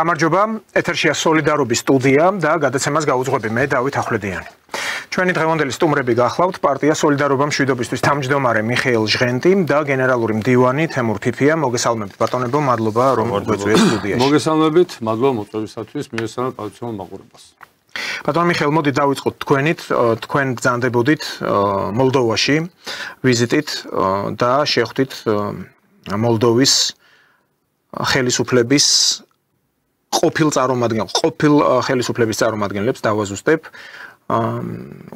გამარჯობა, ეთერშია სოლიდარობის სტუდია და გადაცემას გაუძღვები მე დავით ახვლედიანი. ჩვენი დღევანდელი სტუმრები გახლავთ პარტია სოლიდარობა მშვიდობისთვის თავმჯდომარე მიხეილ ჟღენტი და გენერალური მდივანი თემურ ფიფია. მოგესალმებით ბატონებო, მადლობა რომ გვეწვიეთ სტუდიაში. მოგესალმებით, მადლობა მოწვევისათვის, მივესალმებ პატრიოტულ მაყურებელს. ბატონ მიხეილ, მოდით დავიწყოთ თქვენით, თქვენ ბრძანდებოდით მოლდოვაში ვიზიტით და შეხვდით მოლდოვის ხელისუფლების ყოფილ ხელისუფლების წარმომადგენლებს დავაზუსტებ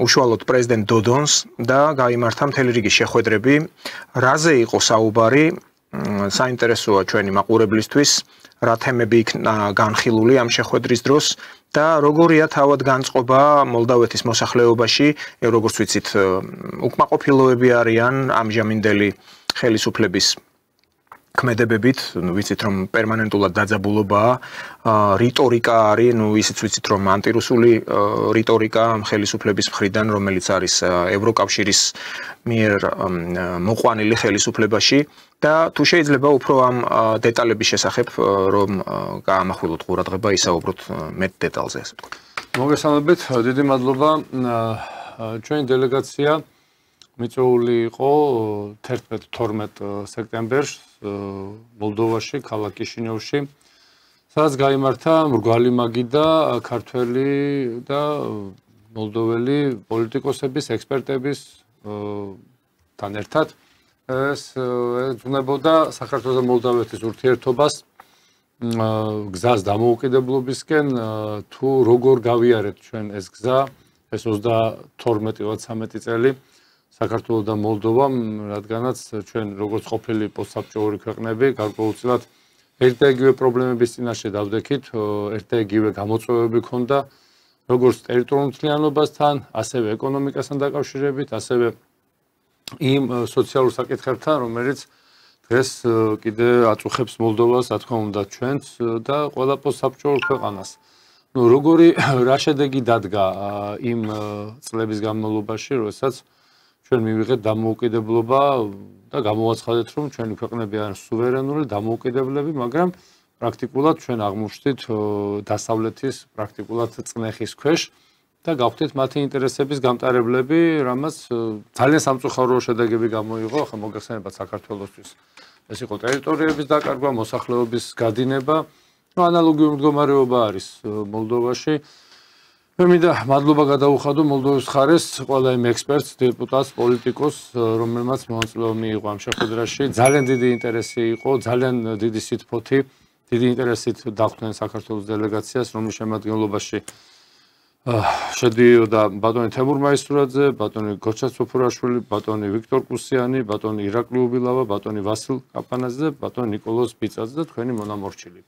უშუალოდ პრეზიდენტ დოდონს და გაიმართა მთელი რიგი შეხვედრები. რაზე იყო საუბარი? საინტერესოა ჩვენი მაყურებლისთვის, რა თემები იქნა განხილული ამ შეხვედრის დროს და როგორია თავად განწყობა მოლდავეთის მოსახლეობაში, როგორც ვიცით, უკმაყოფილოები არიან ამჟამინდელი ხელისუფლების ქმედებებით, ვიცით რომ პერმანენტულად დაძაბულობაა, რიტორიკა არის, ისიც ვიცით რომ ანტირუსული რიტორიკა ხელისუფლების მხრიდან, რომელიც არის ევროკავშირის მიერ მოყვანილი ხელისუფლებაში და თუ შეიძლება უფრო ამ დეტალების შესახებ რომ გაამახვილოთ ყურადღება, ისაუბროთ მეტ დეტალზე, ასე ვთქვათ. მოგესალმებით, დიდი მადლობა. ჩვენი დელეგაცია მიწვეული იყო 11-12 სექტემბერს მოლდოვაში, ქალაქ კიშინიოვში, სადაც გაიმართა მრგვალი მაგი და ქართველი და მოლდოველი პოლიტიკოსების, ექსპერტების თან ერთად ეს ეძღვნებოდა საქართველოს და მოლდავეთის ურთიერთობას გზას დამოუკიდებლობისკენ, თუ როგორ გავიარეთ ჩვენ ეს გზა, ეს 32-13 წელი საქართველოს და მოლდოვამ, რადგანაც ჩვენ როგორც ყოფილი პოსტსაბჭოური ქვეყნები გარკვეულწილად ერთ და იგივე პრობლემების წინაშე დავდექით, ერთ და იგივე გამოწვევები ჰქონდა, როგორც ტერიტორიულ მთლიანობასთან, ასევე ეკონომიკასთან დაკავშირებით, ასევე იმ სოციალურ საკითხებთან, რომელიც დღეს კიდე აწუხებს მოლდოვას, რა თქმა უნდა, ჩვენც და ყველა პოსტსაბჭოურ ქვეყანას. როგორი რა შედეგი დადგა იმ წლების განმავლობაში, როდესაც ჩვენ მივიღეთ დამოუკიდებლობა და გამოვაცხადეთ, რომ ჩვენი ქვეყნები არიან სუვერენული, დამოუკიდებლები, მაგრამ პრაქტიკულად ჩვენ აღმოჩნდით დასავლეთის პრაქტიკულად წნეხის ქვეშ და გავხდით მათი ინტერესების გამტარებლები, რამაც ძალიან სამწუხარო შედეგები გამოიღო, ახლა მოგეხსენებათ საქართველოსთვის. ეს იყო ტერიტორიების დაკარგვა, მოსახლეობის გადინება, ანალოგიური მდგომარეობა არის მოლდოვაში. მე მინდა მადლობა გადაუხადო მოლდოვის მხარეს, ყველა იმ ექსპერტს, დეპუტატს, პოლიტიკოსს, რომელმაც მონაწილეობა მიიღო ამ შეხვედრაში. ძალიან დიდი ინტერესი იყო, ძალიან დიდი სითბოთი, დიდი ინტერესით დახვდნენ საქართველოს დელეგაციას, რომლის შემადგენლობაში შედიოდა ბატონი თემურ მაისურაძე, ბატონი გოჩა სოფურაშვილი, ბატონი ვიქტორ კუსიანი, ბატონი ირაკლი უბილავა, ბატონი ვასილ კაპანაძე და ბატონი ნიკოლოზ ბიცაძე და თქვენი მონამორჩილი.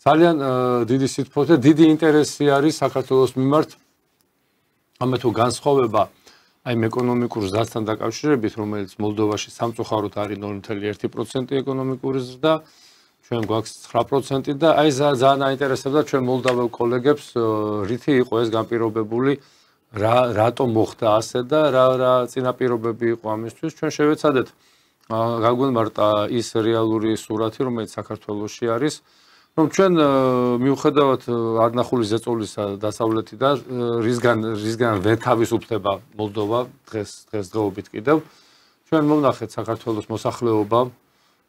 ძალიან დიდი სითბოთი, დიდი ინტერესი არის საქართველოს მიმართ ამე თუ განსხვავება აი ეკონომიკურ ზრდასთან დაკავშირებით, რომელიც მოლდოვაში სამწუხაროდ არის 0.1% ეკონომიკური ზრდა, ჩვენ გვაქვს 9% და აი ძალიან აინტერესებდა ჩვენ მოლდაველ კოლეგებს, რითი იყო ეს განპირობებული, რატომ მოხდა ასე და რა წინაპირობები იყო ამისთვის. ჩვენ შევეცადეთ გაგვემართა ის რეალური სურათი, რომელიც საქართველოში არის. რომ ჩვენ მიუხედავად არნახული ზეწოლისა დასავლეთიდან, რისგან ვერ თავისუფლდება მოლდოვა დღესდღეობით კიდევ, ჩვენ მოვნახეთ საქართველოს მოსახლეობა,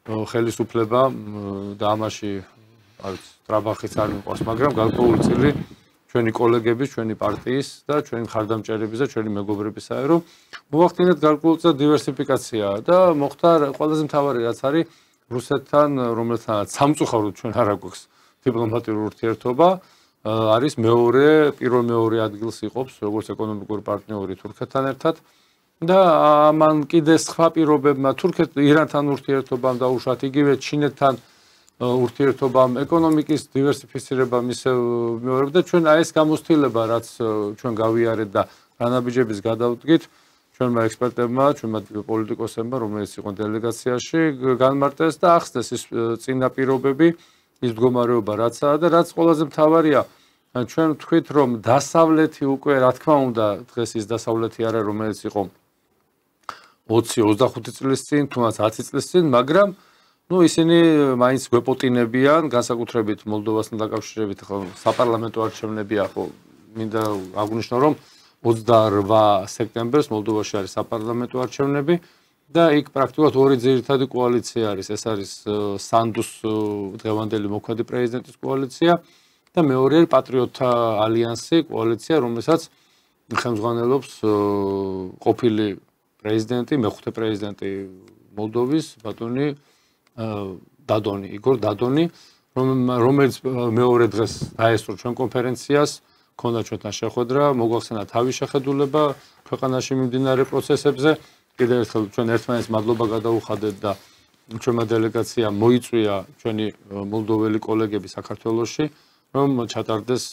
ხელისუფლება და ამაში ტრაბახიც არ მიყვარს, მაგრამ გარკვეული წილი ჩვენი კოლეგების, ჩვენი პარტიის და ჩვენი მხარდამჭერების და ჩვენი მეგობრებისა რომ მოვახდინეთ გარკვეული დივერსიფიკაცია და მოხდა ყველაზე მთავარი რაც არის რუსეთთან, რომელთანაც სამწუხაროდ ჩვენ არ აქვს დიპლომატიური ურთიერთობა, არის პირველ მეორე ადგილს იყოფს როგორც ეკონომიკური პარტნიორი თურქეთთან ერთად და ამან კიდე სხვა პირობებმა ირანთან ურთიერთობამ დაუშვათ, იგივე ჩინეთთან ურთიერთობამ, ეკონომიკის დივერსიფიცირებამ ისევ მეორე და ჩვენ აი ეს გამოცდილება, რაც ჩვენ გავიარეთ და რანაბიჯების გადავდგით, ჩვენმა ექსპერტებმა, ჩვენმა პოლიტიკოსებმა, რომელიც იყო დელეგაციაში, განმარტეს და ახსნეს ის წინაპირობები, ის მდგომარეობა რაცაა და რაც ყველაზე მთავარია, ჩვენ ვთქვით, რომ დასავლეთი უკვე, რა თქმა უნდა, დღეს ის დასავლეთი არა, რომელიც იყო 20-25 წლის წინ, თუნდაც 10 წლის წინ, მაგრამ ну ისინი მაინც გვეპოტინებიან, განსაკუთრებით მოლდოვასთან დაკავშირებით ხო საპარლამენტო არჩევნებია ხო მინდა აღვნიშნო რომ 28 სექტემბერს მოლდოვაში არის საპარლამენტო არჩევნები და იქ პრაქტიკულად ორი ძირითადი კოალიცია არის, ეს არის სანდუს დღევანდელი მოქმედი პრეზიდენტის კოალიცია და მეორე არის პატრიოტთა ალიანსი, კოალიცია, რომელსაც ხელმძღვანელობს ყოფილი პრეზიდენტი, მეხუთე პრეზიდენტი მოლდოვის, ბატონი დადონი, იგორ დადონი, რომელიც მეორე დღეს დაესწრო ჩვენ კონფერენციას, ქონდა ჩვენთან შეხვედრა, მოგვახსენა თავის შეხედულება ქვეყანაში მიმდინარე პროცესებზე. კიდევ ერთხელ ჩვენ ერთმანეთს მადლობა გადაუხადეთ და ჩვენმა დელეგაციამ მოიწვია ჩვენი მოლდოველი კოლეგები საქართველოში, რომ ჩატარდეს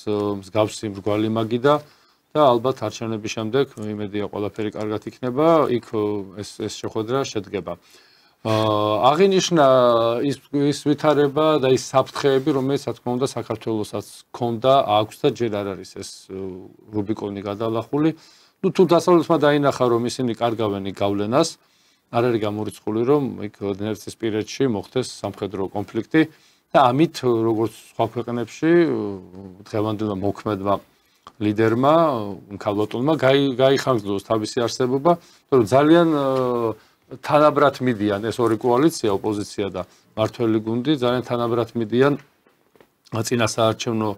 მსგავსი მრგვალი მაგიდა და ალბათ არჩევნების შემდეგ იმედია ყველაფერი კარგად იქნება, იქ ეს შეხვედრა შედგება. აღინიშნა ის ვითარება და ის საფრთხეები, რომელიც რა თქმა უნდა საქართველოსაც ჰქონდა, აქვს და ჯერ არ არის ეს რუბიკონი გადალახული. ну თუ დასავლეთმა დაინახა რომ ისინი კარგავენ გავლენას, არ არის გამორიცხული რომ იქ დნესტრისპირეთში მოხდეს სამხედრო კონფლიქტი და ამით როგორც სხვა ქვეყნებში დღევანდელმა მოქმედმა ლიდერმა, ქალბატონმა გაიხანგძლოს თავისი არსებობა, რომ ძალიან თანაბრად მიდიან ეს ორი კოალიცია, ოპოზიცია და მართველი გუნდი, ძალიან თანაბრად მიდიან წინასაარჩევნო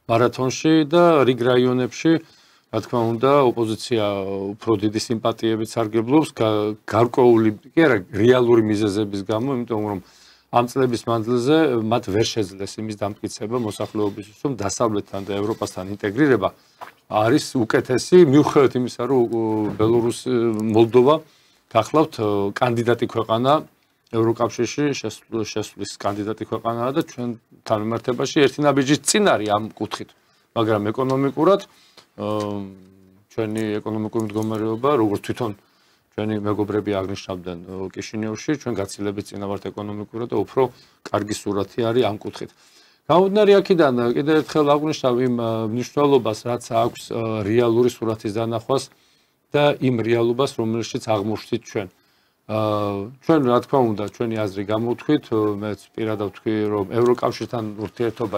მარათონში და რიგ რაიონებში, რა თქმა უნდა, ოპოზიცია უფრო დიდი სიმპათიებით სარგებლობს, გარკვეული, კი არა, რეალური მიზეზების გამო, იმიტომ რომ ამ წლების მანძილზე მათ ვერ შეძლეს იმის დამტკიცება მოსახლეობისთვის, რომ დასავლეთთან და ევროპასთან ინტეგრირება არის უკეთესი, მიუხედავად იმისა, რომ ბელორუსი, მოლდოვა გახლავთ კანდიდატი ქვეყანა ევროკავშირში შესვლის კანდიდატი ქვეყანაა და ჩვენ თანამემართებაში ერთი ნაბიჯის წინ არის ამ კუთხით, მაგრამ ეკონომიკურად ჩვენი ეკონომიკური მდგომარეობა, როგორც თვითონ ჩვენი მეგობრები აღნიშნავდნენ კიშინიოვში, ჩვენ გაცილებით წინა ვართ ეკონომიკურად და უფრო კარგი სურათი არის ამ კუთხით. გამომდინარე აქედან კიდევ ერთხელ აღვნიშნავ იმ მნიშვნელობას, რაც აქვს რეალური სურათის დანახვას და იმ რეალობას, რომელშიც აღმოჩნდით ჩვენ. ჩვენ რა თქმა უნდა, ჩვენი აზრი გამოვთქვით, მეც პირადად ვთქვი, რომ ევროკავშირთან ურთიერთობა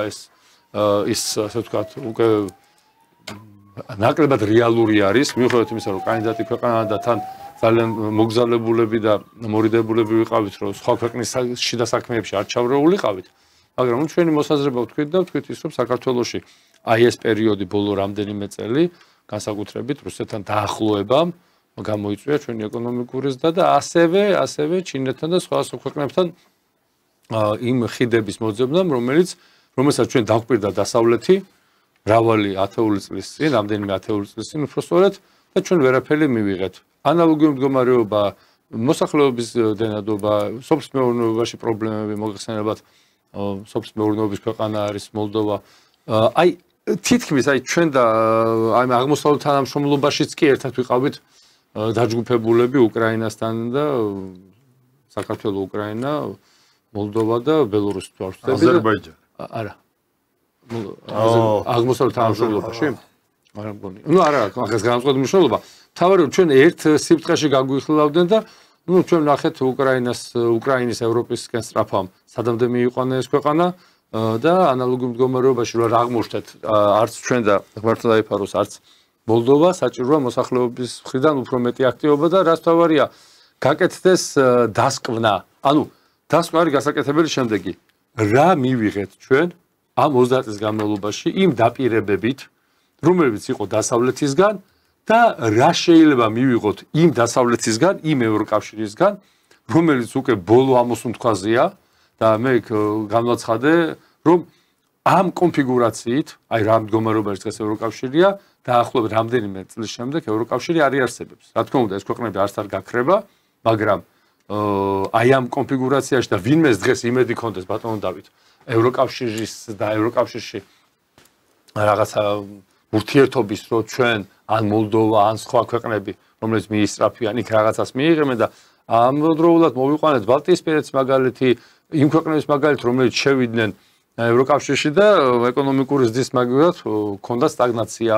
ის ასე ვთქვათ, უკვე ნაკლებად რეალური არის, მიუხედავად იმისა, რომ კანდიდატი ქვეყანაა და თან ძალიან მოგზაურებულები და მორიდებულები ვიყავით, რომ სხვა ქვეყნის შიდა საქმეებში არ ჩავრეულიყავით, მაგრამ ჩვენი მოსაზრება ვთქვით და ვთქვით ის, რომ საქართველოში აი ეს პერიოდი ბოლო რამდენიმე წელი განსაკუთრებით რუსეთთან დაახლოებამ გამოიწვია ჩვენი ეკონომიკური ზრდა და ასევე ჩინეთთან და სხვა ქვეყნებთან იმ ხიდების მოძებნამ, რომელსაც ჩვენ დავკვირდა დასავლეთი მრავალი ათეული წლის წინ, რამდენიმე ათეული წლის წინ უბრალოდ და ჩვენ ვერაფერი მივიღეთ. ანალოგიური მდგომარეობა, მოსახლეობის დენადობა, სოფლის მეურნეობაში პრობლემები მოგეხსენებათ, სოფლის მეურნეობის ქვეყანა არის მოლდოვა. აი თითქმის ჩვენ და აი აღმოსავლეთ თანამშრომლობაშიც კი ერთად ვიყავით დაჯგუფებულები უკრაინასთან და საქართველო, უკრაინა, მოლდოვა და ბელორუსი თუ არ ვცდები. აზერბაიჯანი. არა. აღმოსავლეთ თანამშრომლობაში? არა მგონი. ნუ არა, ახლა განსხვავებული მნიშვნელობა. თავარი რომ ჩვენ ერთ სიბრტყეში გაგვიხილავდნენ და ნუ ჩვენ ნახეთ უკრაინის ევროპისკენ სწრაფამ სადამდე მიიყვანა ეს ქვეყანა და ანალოგიურ მდგომარეობაში რომ აღმოჩნდეთ არც ჩვენ და მართლა დაიფაროს არც მოლდოვა საჭიროა მოსახლეობის მხრიდან უფრო მეტი აქტივობა და რაც თავარია გაკეთდეს დასკვნა. ანუ დასკვნა არის გასაკეთებელი შემდეგი. რა მივიღეთ ჩვენ ამ 30 წლის განმავლობაში იმ დაპირებებით, რომელიც იყო დასავლეთისგან და რა შეიძლება მივიღოთ იმ დასავლეთისგან, იმ ევროკავშირისგან, რომელიც უკვე ბოლო ამოსუნთქვაზეა და მე განვაცხადე, რომ ამ კონფიგურაციით, აი რა მდგომარეობაში დღეს ევროკავშირია, დაახლოებით რამდენიმე წლის შემდეგ ევროკავშირი არ იარსებებს. რა თქმა უნდა, ეს ქვეყნები არც არ გაქრება, მაგრამ აი ამ კონფიგურაციაში და ვინმეს დღეს იმედი ქონდეს ბატონო დავით, ევროკავშირის და ევროკავშირში რაღაცა ურთიერთობის რო ჩვენ ან მოლდოვა ან სხვა ქვეყნები რომელიც მიისწრაფიან იქ რაღაცას მიიღებენ და ამავდროულად მოვიყვანეთ ბალტიისპირეთის მაგალითი იმ ქვეყნების მაგალითი რომელიც შევიდნენ ევროკავშირში და ეკონომიკური ზრდის მაგალითად ქონდა სტაგნაცია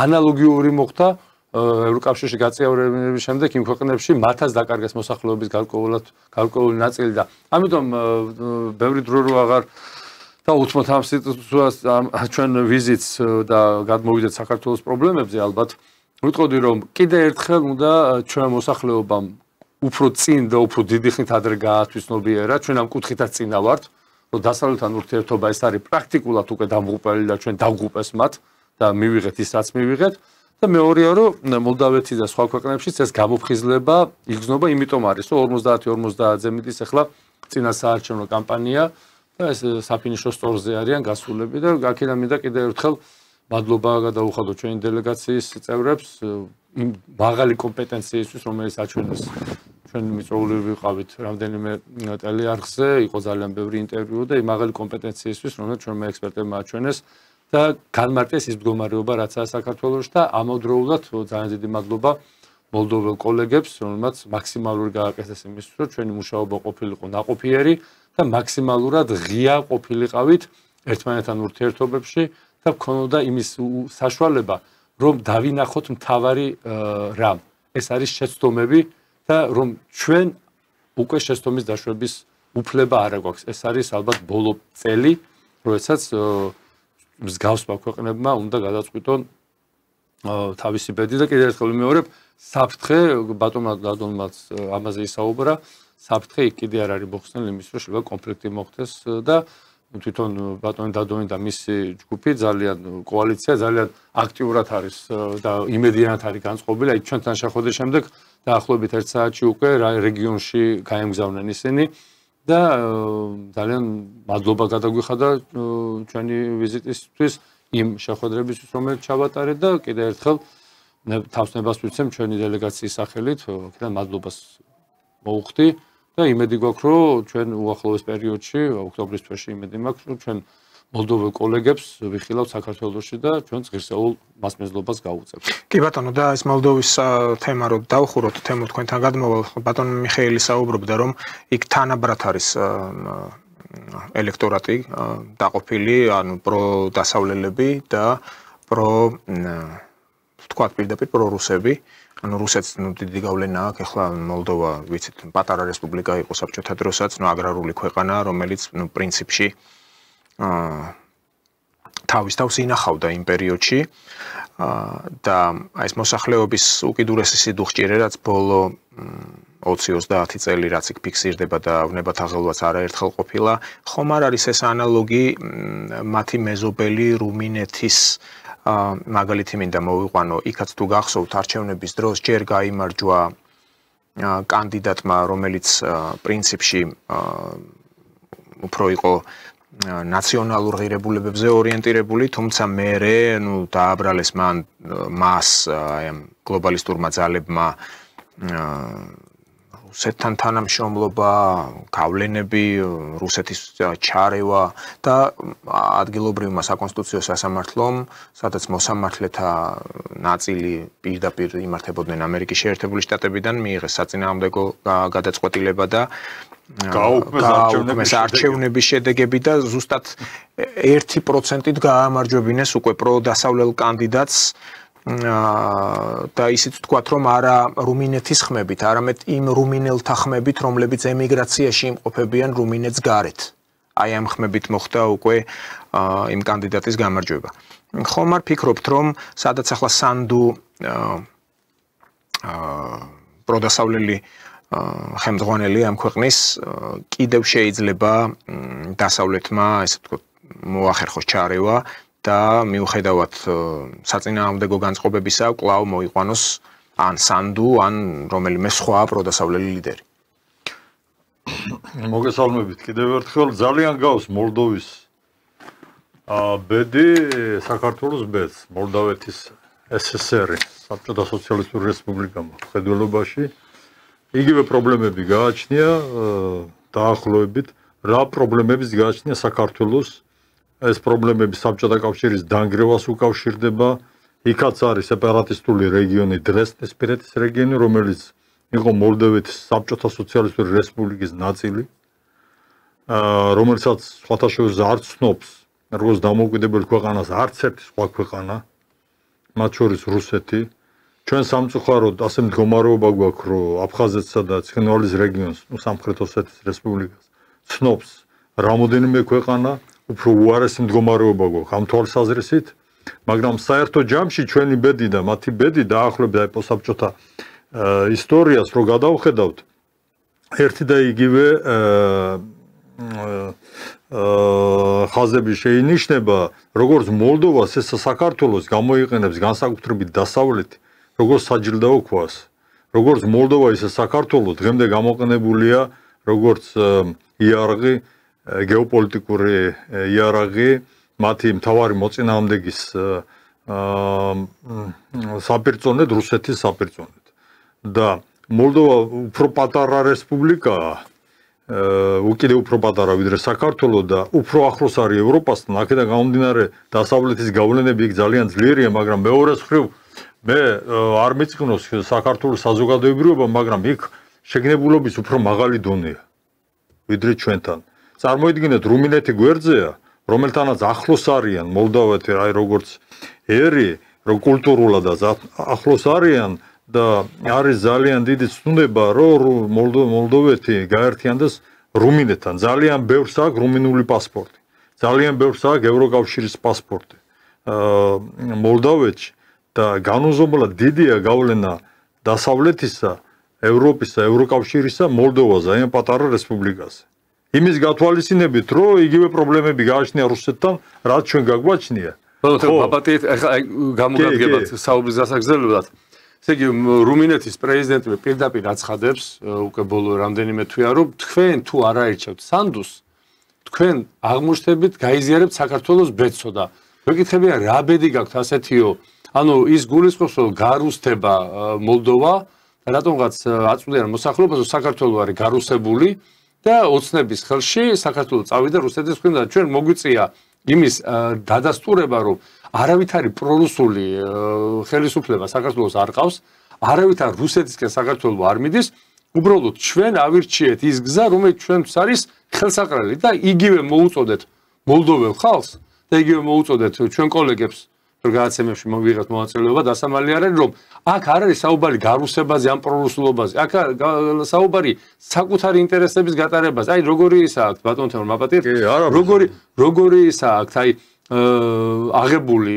ანალოგიური მოხდა ევროკავშირში გაწევრების შემდეგ იმ ქვეყნებში მათაც დაკარგეს მოსახლეობის გარკვეული ნაწილი და ამიტომ ბევრი დრო რო აღარ დაუთმოთ ამ სიტუაციას ჩვენ ვიზიტს და გადმოვიდეთ საქართველოს პრობლემებზე ალბათ ვიტყოდი რომ კიდე ერთხელ უნდა ჩვენ მოსახლეობამ უფრო წინ და უფრო დიდი ხნით ადრე გაათვისნობიერა ჩვენ ამ კუთხითაც წინა ვართ რომ დასავლეთთან ურთიერთობა ეს არის პრაქტიკულად უკვე დამღუპელი და ჩვენ დავღუპეს მათ და მივიღეთ ის რაც მივიღეთ და მეორეა რომ მოლდავეთის და სხვა ქვეყნებშიც ეს გამოფხიზლება იგრძნობა იმიტომ არის რომ 50-50-ზე მიდის ახლა წინა საარჩევნო კამპანია და ეს საფინიშო სწორზე არიან გასულები და აქედან მინდა კიდევ ერთხელ მადლობა გადაუხადოთ ჩვენი დელეგაციის წევრებს იმ მაღალი კომპეტენციისთვის რომელიც აჩვენეს ჩვენ მიწვეული ვიყავით რამდენიმე ტელეარხზე იყო ძალიან ბევრი ინტერვიუ და იმ მაღალი კომპეტენციისთვის რომელიც ჩვენმა ექსპერტებმა აჩვენეს და განმარტეს ის მდგომარეობა რაცაა საქართველოში და ამავდროულად ძალიან დიდი მადლობა მოლდოველ კოლეგებს რომელმაც მაქსიმალური გააკეთეს იმისთვის რომ ჩვენი მუშაობა ყოფილიყო ნაყოფიერი და მაქსიმალურად ღია ყოფილიყავით ერთმანეთთან ურთიერთობებში და გქონოდა იმის საშუალება რომ დავინახოთ მთავარი რამ ეს არის შეცდომები და რომ ჩვენ უკვე შეცდომის დაშვების უფლება არ აქვს ეს არის ალბათ ბოლო წელი როდესაც მსგავსმა ქვეყნებმა უნდა გადაწყვიტონ თავისი ბედი და კიდევ ერთხელ ვიმეორებ საფრთხე ბატონმა დადონმაც ამაზე ისაუბრა საფრთხე იქ კიდე არ არის მოხსნილი იმის რომ შეიძლება კონფლიქტი მოხდეს და თვითონ ბატონი დადონი და მისი ჯგუფი ძალიან კოალიცია ძალიან აქტიურად არის და იმედიანად არის განწყობილი აი ჩვენთან შეხვედრის შემდეგ დაახლოებით 1 საათში უკვე რეგიონში გაემგზავრნენ ისინი და ძალიან მადლობა გადაგვიხადა ჩვენი ვიზიტისთვის იმ შეხვედრებისთვის რომელიც ჩავატარეთ და კიდევ ერთხელ თავსნებას ვიცემ ჩვენი დელეგაციის სახელით კიდევ მადლობას მოუხდი და იმედი გვაქვს რომ ჩვენ უახლოეს პერიოდში ოქტომბრის თვეში იმედი მაქვს რომ ჩვენ მოლდოველ კოლეგებს ვიხილავთ საქართველოში და ჩვენ ღირსეულ მასმეძლობას გავუწევთ. კი ბატონო და ეს მოლდოვის თემა რო დავხუროთ თემო თქვენთან გადმოვალ ბატონ მიხეილი საუბრობდა რომ იქ თანაბრად არის ელექტორატი დაყოფილი ანუ პროდასავლელები და თქვათ პირდაპირ პრორუსები ანუ რუსეთს დიდი გავლენა აქვს ახლა მოლდოვა ვიცით პატარა რესპუბლიკა იყო საბჭოთა დროსაც აგრარული ქვეყანა რომელიც პრინციპში თავის ინახავდა იმ პერიოდში და ეს მოსახლეობის უკიდურესი სიდუხჭირე რაც ბოლო 20-30 წელი რაც იქ ფიქსირდება და ვნებათაღელვაც არაერთხელ ყოფილა ხომ არ არის ეს ანალოგი მათი მეზობელი რუმინეთის მაგალითი მინდა მოვიყვანო იქაც თუ გახსოვთ არჩევნების დროს ჯერ გაიმარჯვა კანდიდატმა რომელიც პრინციპში უფრო იყო ნაციონალურ ღირებულებებზე ორიენტირებული, თუმცა მერე, დააბრალეს მას აი ამ გლობალისტურმა ძალებმა რუსეთთან თანამშრომლობა, გავლენები, რუსეთის ჩარევა და ადგილობრივმა საკონსტიტუციო სასამართლომ, სადაც მოსამართლეთა ნაწილი პირდაპირ იმართებოდნენ ამერიკის შეერთებული შტატებიდან, მიიღეს საწინააღმდეგო გადაწყვეტილება და გაუქმეს არჩევნების შედეგები და ზუსტად 1%-ით გაამარჯვებინეს უკვე პროდასავლელ კანდიდატს და ისიც თქვათ რომ არა რუმინეთის ხმებით, არამედ იმ რუმინელთა ხმებით, რომლებიც ემიგრაციაში იმყოფებიან რუმინეთს გარეთ. აი ამ ხმებით მოხდა უკვე იმ კანდიდატის გამარჯვება. ხომ არ ფიქრობთ რომ სადაც ახლა სანდუ პროდასავლელი ხელმძღვანელი ამ ქვეყნის კიდევ შეიძლება დასავლეთმა ესე ვთქვათ მოახერხოს ჩარევა და მიუხედავად საწინააღმდეგო განწყობებისა კვლავ მოიყვანოს ან სანდუ ან რომელიმე სხვა პროდასავლელი ლიდერი. მოგესალმებით კიდევ ერთხელ ძალიან გავს მოლდოვის ბედი საქართველოს ბედს მოლდავეთის SSR საბჭოთა სოციალისტური რესპუბლიკამ ხედველობაში იგივე პრობლემები გააჩნია დაახლოებით რა პრობლემებიც გააჩნია საქართველოს ეს პრობლემები საბჭოთა კავშირის დანგრევას უკავშირდება იქაც არის სეპარატისტული რეგიონი დრესტესპირეთის რეგიონი რომელიც იყო მოლდოვეთის საბჭოთა სოციალისტური რესპუბლიკის ნაწილი რომელსაც სხვათა შორის არ ცნობს როგორც დამოუკიდებელ ქვეყანას არც ერთი სხვა ქვეყანა მათ შორის რუსეთი ჩვენ სამწუხაროდ ასე მდგომარეობა გვაქვს, რომ აფხაზეთსა და ცხინვალის რეგიონს, სამხრეთ ოსეთის რესპუბლიკას ცნობს რამოდენიმე ქვეყანა, უფრო უარესი მდგომარეობა გვაქვს ამ თვალსაზრისით, მაგრამ საერთო ჯამში ჩვენი ბედი და მათი ბედი დაახლოებით აი პოსტსაბჭოთა ისტორიას რო გადავხედავთ, ერთი და იგივე ხაზები შეინიშნება, როგორც მოლდოვას, ესა საქართველოს გამოიყენებს განსაკუთრებით დასავლეთი, როგორც საჯილდაო ქვას. როგორც მოლდოვა, ისე საქართველო დღემდე გამოყენებულია როგორც იარაღი, გეოპოლიტიკური იარაღი, მათი მთავარი მოწინააღმდეგის საპირწონედ, რუსეთის საპირწონედ. და მოლდოვა უფრო პატარა რესპუბლიკაა, უკიდე უფრო პატარა ვიდრე საქართველო და უფრო ახლოს არის ევროპასთან, აქედან გამომდინარე დასავლეთის გავლენები იქ ძალიან ძლიერია, მაგრამ მეორეს მხრივ მე არ მიწყნოს საქართველოს საზოგადოებრივობა, მაგრამ იქ შეგნებულობის უფრო მაღალი დონეა ვიდრე ჩვენთან. წარმოიდგინეთ, რუმინეთი გვერდზეა, რომელთანაც ახლოს არიან მოლდოვეთი, აი როგორც ერი, რომ კულტურულადაც ახლოს არიან და არის ძალიან დიდი ცნობა, რომ მოლდოვეთი გაერთიანდეს რუმინეთთან. ძალიან ბევრს აქვს რუმინული პასპორტი. ძალიან ბევრს აქვს ევროკავშირის პასპორტი. მოლდოვეთში და განუზომლად დიდია გავლენა დასავლეთისა, ევროპისა, ევროკავშირისა მოლდოვაზე, აი ამ პატარა რესპუბლიკაზე. იმის გათვალისწინებით, რომ იგივე პრობლემები გააჩნია რუსეთთან, რაც ჩვენ გაგვაჩნია. ხო, ბაბატეთ, ახლა გამოგადგებათ საუბრის დასაგრძელებლად. ესე იგი, რუმინეთის პრეზიდენტი პირდაპირ აცხადებს, უკვე ბოლო რამდენიმე თვეა, რომ თქვენ თუ არ აირჩევთ სანდუს, თქვენ აღმოჩნდებით გაიზიარებთ საქართველოს ბედსო და მეკითხებია, რა ბედი გაქვთ ასეთიო, ანუ ის გულისხმობს, რომ გარუსდება მოლდოვა და რატომღაც აწვდიან მოსახლეობას, რომ საქართველო არის გარუსებული და ოცნების ხელში საქართველო წავიდა რუსეთის მხრიდან და ჩვენ მოგვიწია იმის დადასტურება, რომ არავითარი პრორუსული ხელისუფლება საქართველოს არ ყავს, არავითარ რუსეთისკენ საქართველო არ მიდის, უბრალოდ ჩვენ ავირჩიეთ ის გზა, რომელიც ჩვენთვის არის ხელსაყრელი და იგივე მოუწოდეთ მოლდოველ ხალხს და იგივე მოუწოდეთ ჩვენ კოლეგებს, რომ გადაცემებში მოვიღეთ მონაწილეობა, დასამალი არ არის, რომ აქ არ არის საუბარი გარუსებაზე, ან პრორუსულობაზე, აქ საუბარი საკუთარი ინტერესების გატარებაზე. აი როგორი ისაა აქ ბატონ თემურ მაპატიეთ, როგორი ისაა აქ აი აღებული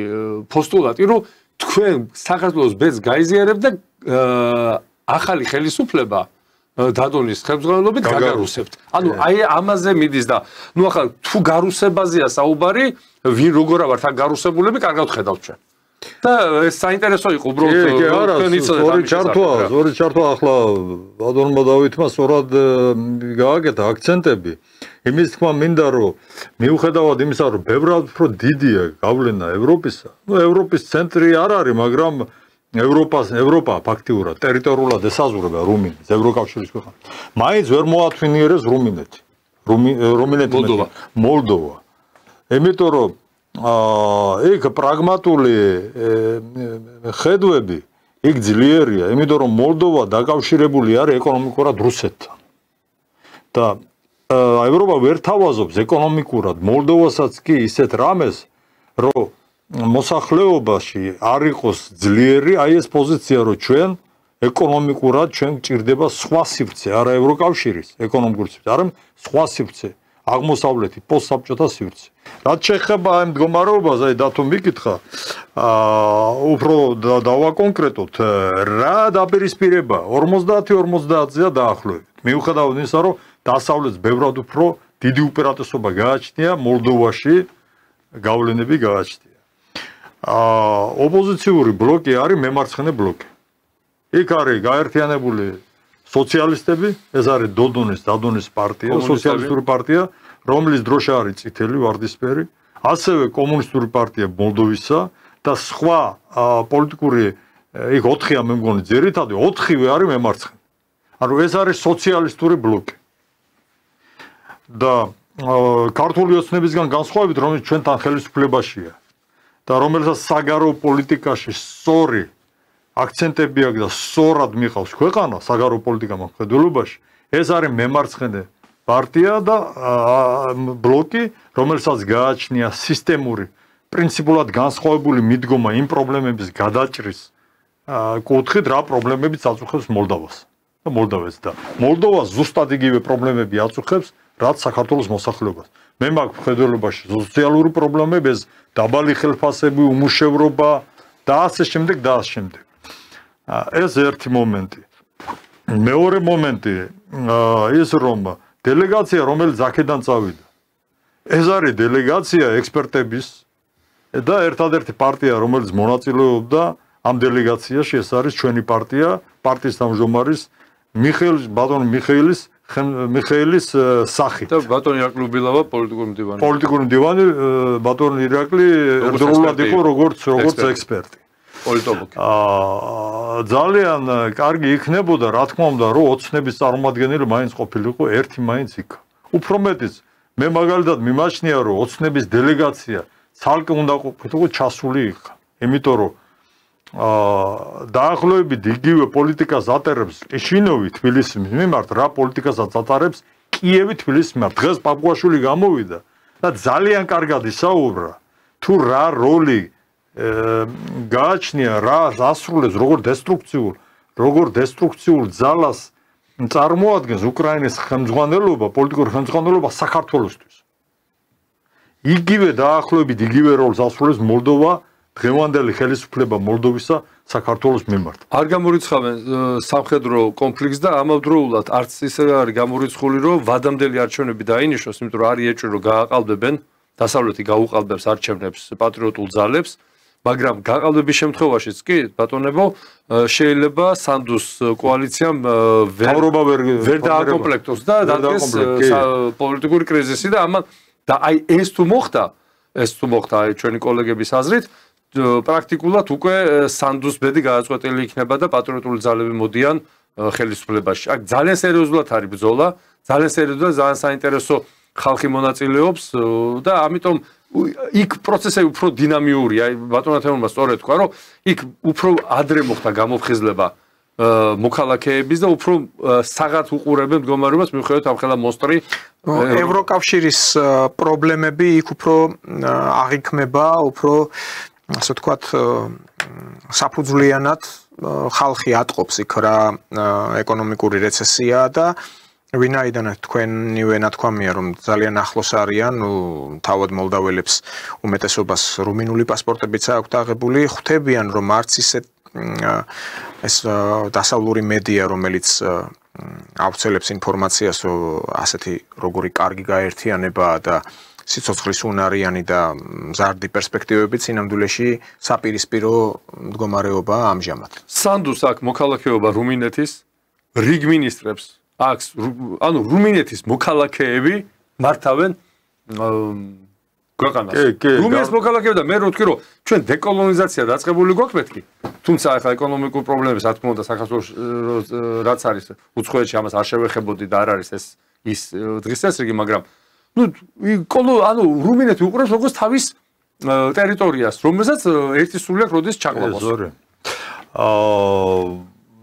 პოსტულატი, რომ თქვენ საქართველოს ბედს გაიზიარებთ და ახალი ხელისუფლება დადონის ხელმძღვანელობით გაგარუსებთ. ანუ აი ამაზე მიდის და ნუ ახლა თუ გარუსებაზეა საუბარი, ვინ როგორა ვართ აქ გარუსებულები, კარგად ხედავთ ჩვენ. და ეს საინტერესო იყო უბრალოდ თქვენ იცოდეთ ამის შესახებ. ორი ჩართვა ახლა ბატონმა დავითმა სწორად გააკეთა აქცენტები. იმის თქმა მინდა, რომ მიუხედავად იმისა, რომ ბევრად უფრო დიდია გავლენა ევროპისა, ნუ ევროპის ცენტრი არ არის, მაგრამ ევროპა ფაქტიურად ტერიტორიულად ესაზღვრება რუმინეთს, ევროკავშირის ქვეყანას. მაინც ვერ მოათვინიერებს რუმინეთი. მოლდოვა. იმიტომ რომ იქ პრაგმატული ხედვები იქ ძლიერია, იმიტომ რომ მოლდოვა დაკავშირებული არის ეკონომიკურად რუსეთთან. და ევროპა ვერ თავაზობს ეკონომიკურად მოლდოვასაც კი ისეთ რამეს, რომ მოსახლეობაში არ იყოს ძლიერი აი ეს პოზიცია, რომ ჩვენ ეკონომიკურად ჩვენ გჭირდება სხვა სივრცე, არა ევროკავშირის ეკონომიკური სივრცე, არამედ სხვა სივრცე, აღმოსავლეთი პოსტსაბჭოთა სივრცე. რაც შეეხება ამ მდგომარეობას, აი დათო მიკითხა, უფრო დავაკონკრეტოთ, რა დაპირისპირება 50-50-ზეა დაახლოებით. მიუხედავად იმისა, რომ დასავლეთს ბევრად უფრო დიდი უპირატესობა გააჩნია მოლდოვაში გავლენები გააჩნია. ოპოზიციური ბლოკი არის მემარცხენე ბლოკი. იქ არის გაერთიანებული სოციალისტები, ეს არის დადონის პარტია, სოციალისტური პარტია, რომლის დროშა არის წითელი ვარდისფერი, ასევე კომუნისტური პარტია მოლდოვისა და სხვა პოლიტიკური იქ 4-ია მე მგონი ძირითადად 4-ვე არის მემარცხენე. ანუ ეს არის სოციალისტური ბლოკი. და ქართული ოცნებისგან განსხვავებით, რომელიც ჩვენთან ხელისუფლებაშია და რომელსაც საგარეო პოლიტიკაში სწორი აქცენტები აქვს და სწორად მიყავს ქვეყანა საგარეო პოლიტიკა მხედველობაში, ეს არის მემარცხენე პარტია და ბლოკი, რომელსაც გააჩნია სისტემური, პრინციპულად განსხვავებული მიდგომა იმ პრობლემების გადაჭრის კუთხით რა პრობლემებიც აწუხებს მოლდოვას და მოლდოვას და მოლდოვას ზუსტად იგივე პრობლემები აწუხებს რაც საქართველოს მოსახლეობას მე მაქვს მხედველობაში სოციალური პრობლემები ეს დაბალი ხელფასები უმუშევრობა და ასე შემდეგ და ასე შემდეგ ეს ერთი მომენტი მეორე მომენტი ის რომ დელეგაცია რომელიც აქედან წავიდა ეს არის დელეგაცია ექსპერტების და ერთადერთი პარტია რომელიც მონაწილეობდა ამ დელეგაციაში ეს არის ჩვენი პარტიის თავმჯდომარის მიხეილის სახით და ბატონი ირაკლი უბილავა პოლიტიკური მდივანი ბატონი ირაკლი ერთდროულად იყო როგორც ექსპერტი პოლიტოლოგი ძალიან კარგი იქნებოდა რა თქმა უნდა რომ ოცნების წარმომადგენელი მაინც ყოფილიყო ერთი მაინც იქ უფრო მეტიც მე მაგალითად მიმაჩნია რომ ოცნების დელეგაცია ცალკე უნდა ყოფილიყო ჩასული იქ იმიტომ რომ დაახლოებით იგივე პოლიტიკას ატარებს ეშინოვი თბილისის მიმართ რა პოლიტიკასაც ატარებს კიევი თბილისის მიმართ დღეს პაპუაშვილი გამოვიდა და ძალიან კარგად ისაუბრა თუ რა როლი გააჩნია რა ასრულებს როგორ დესტრუქციულ ძალას წარმოადგენს უკრაინის ხელმძღვანელობა პოლიტიკური ხელმძღვანელობა საქართველოსთვის იგივე დაახლოებით იგივე როლს ასრულებს მოლდოვა დღევანდელი ხელისუფლება მოლდოვისა საქართველოს მიმართ. არ გამორიცხავენ სამხედრო კონფლიქტს და ამავდროულად არც ისე არის გამორიცხული რომ ვადამდელი არჩევნები დაინიშნოს, იმიტომ რომ არის ეჭვი რომ გააყალბებენ დასავლეთი გაუყალბებს არჩევნებს პატრიოტულ ძალებს, მაგრამ გაყალბების შემთხვევაშიც კი ბატონებო შეიძლება სანდუს კოალიციამ ვერ დააკომპლექტოს და დადგეს პოლიტიკური კრიზისი და ამან და აი ეს თუ მოხდა აი ჩვენი კოლეგების აზრით პრაქტიკულად უკვე სანდუს ბედი გააწყვეტილი იქნება და პატრიოტული ძალები მოდიან ხელისუფლებაში. აქ ძალიან სერიოზულად არის ბრძოლა, ძალიან სერიოზულად, ძალიან საინტერესო ხალხი მონაწილეობს და ამიტომ იქ პროცესები უფრო დინამიურია. აი ბატონო თემურმა სწორედ თქვა, რომ იქ უფრო ადრე მოხდა გამოფხიზლება მოქალაქეების და უფრო საღად უყურებენ მდგომარეობას მიუხედავად ამ ხელა მონსტრი ევროკავშირის პრობლემები იქ უფრო აღიქმება, უფრო ასე ვთქვათ საფუძვლიანად ხალხი ატყობს იქ რა ეკონომიკური რეცესია და ვინაიდან თქვენივე ნათქვამია რომ ძალიან ახლოს არიან თავად მოლდაველებს უმეტესობას რუმინული პასპორტებიც აქვთ აღებული ხვდებიან რომ არც ისე ეს დასავლური მედია რომელიც ავრცელებს ინფორმაციას ასეთი როგორი კარგი გაერთიანებაა და სიცოცხლის უნარიანი და მზარდი პერსპექტივები წინამდვილეში საპირისპირო მდგომარეობაა ამჟამად. სანდუს აქ მოქალაქეობა რუმინეთის რიგ მინისტრებს აქვს ანუ რუმინეთის მოქალაქეები მართავენ ქვეყანას. რუმინეთის მოქალაქეები და მე რო ვთქვი რომ ჩვენ დეკოლონიზაცია დაწყებული გვაქვს მეთქი. თუმცა ახლა ეკონომიკურ პრობლემებს რა თქმა უნდა საქართველოს რაც არის უცხოეთში ამას არ შევეხებოდი და არ არის ეს ის დღის წესრიგი მაგრამ ანუ რუმინეთი უყურებს როგორც თავის ტერიტორიას რომელსაც ერთი სული აქვს როდის ჩაკლავს.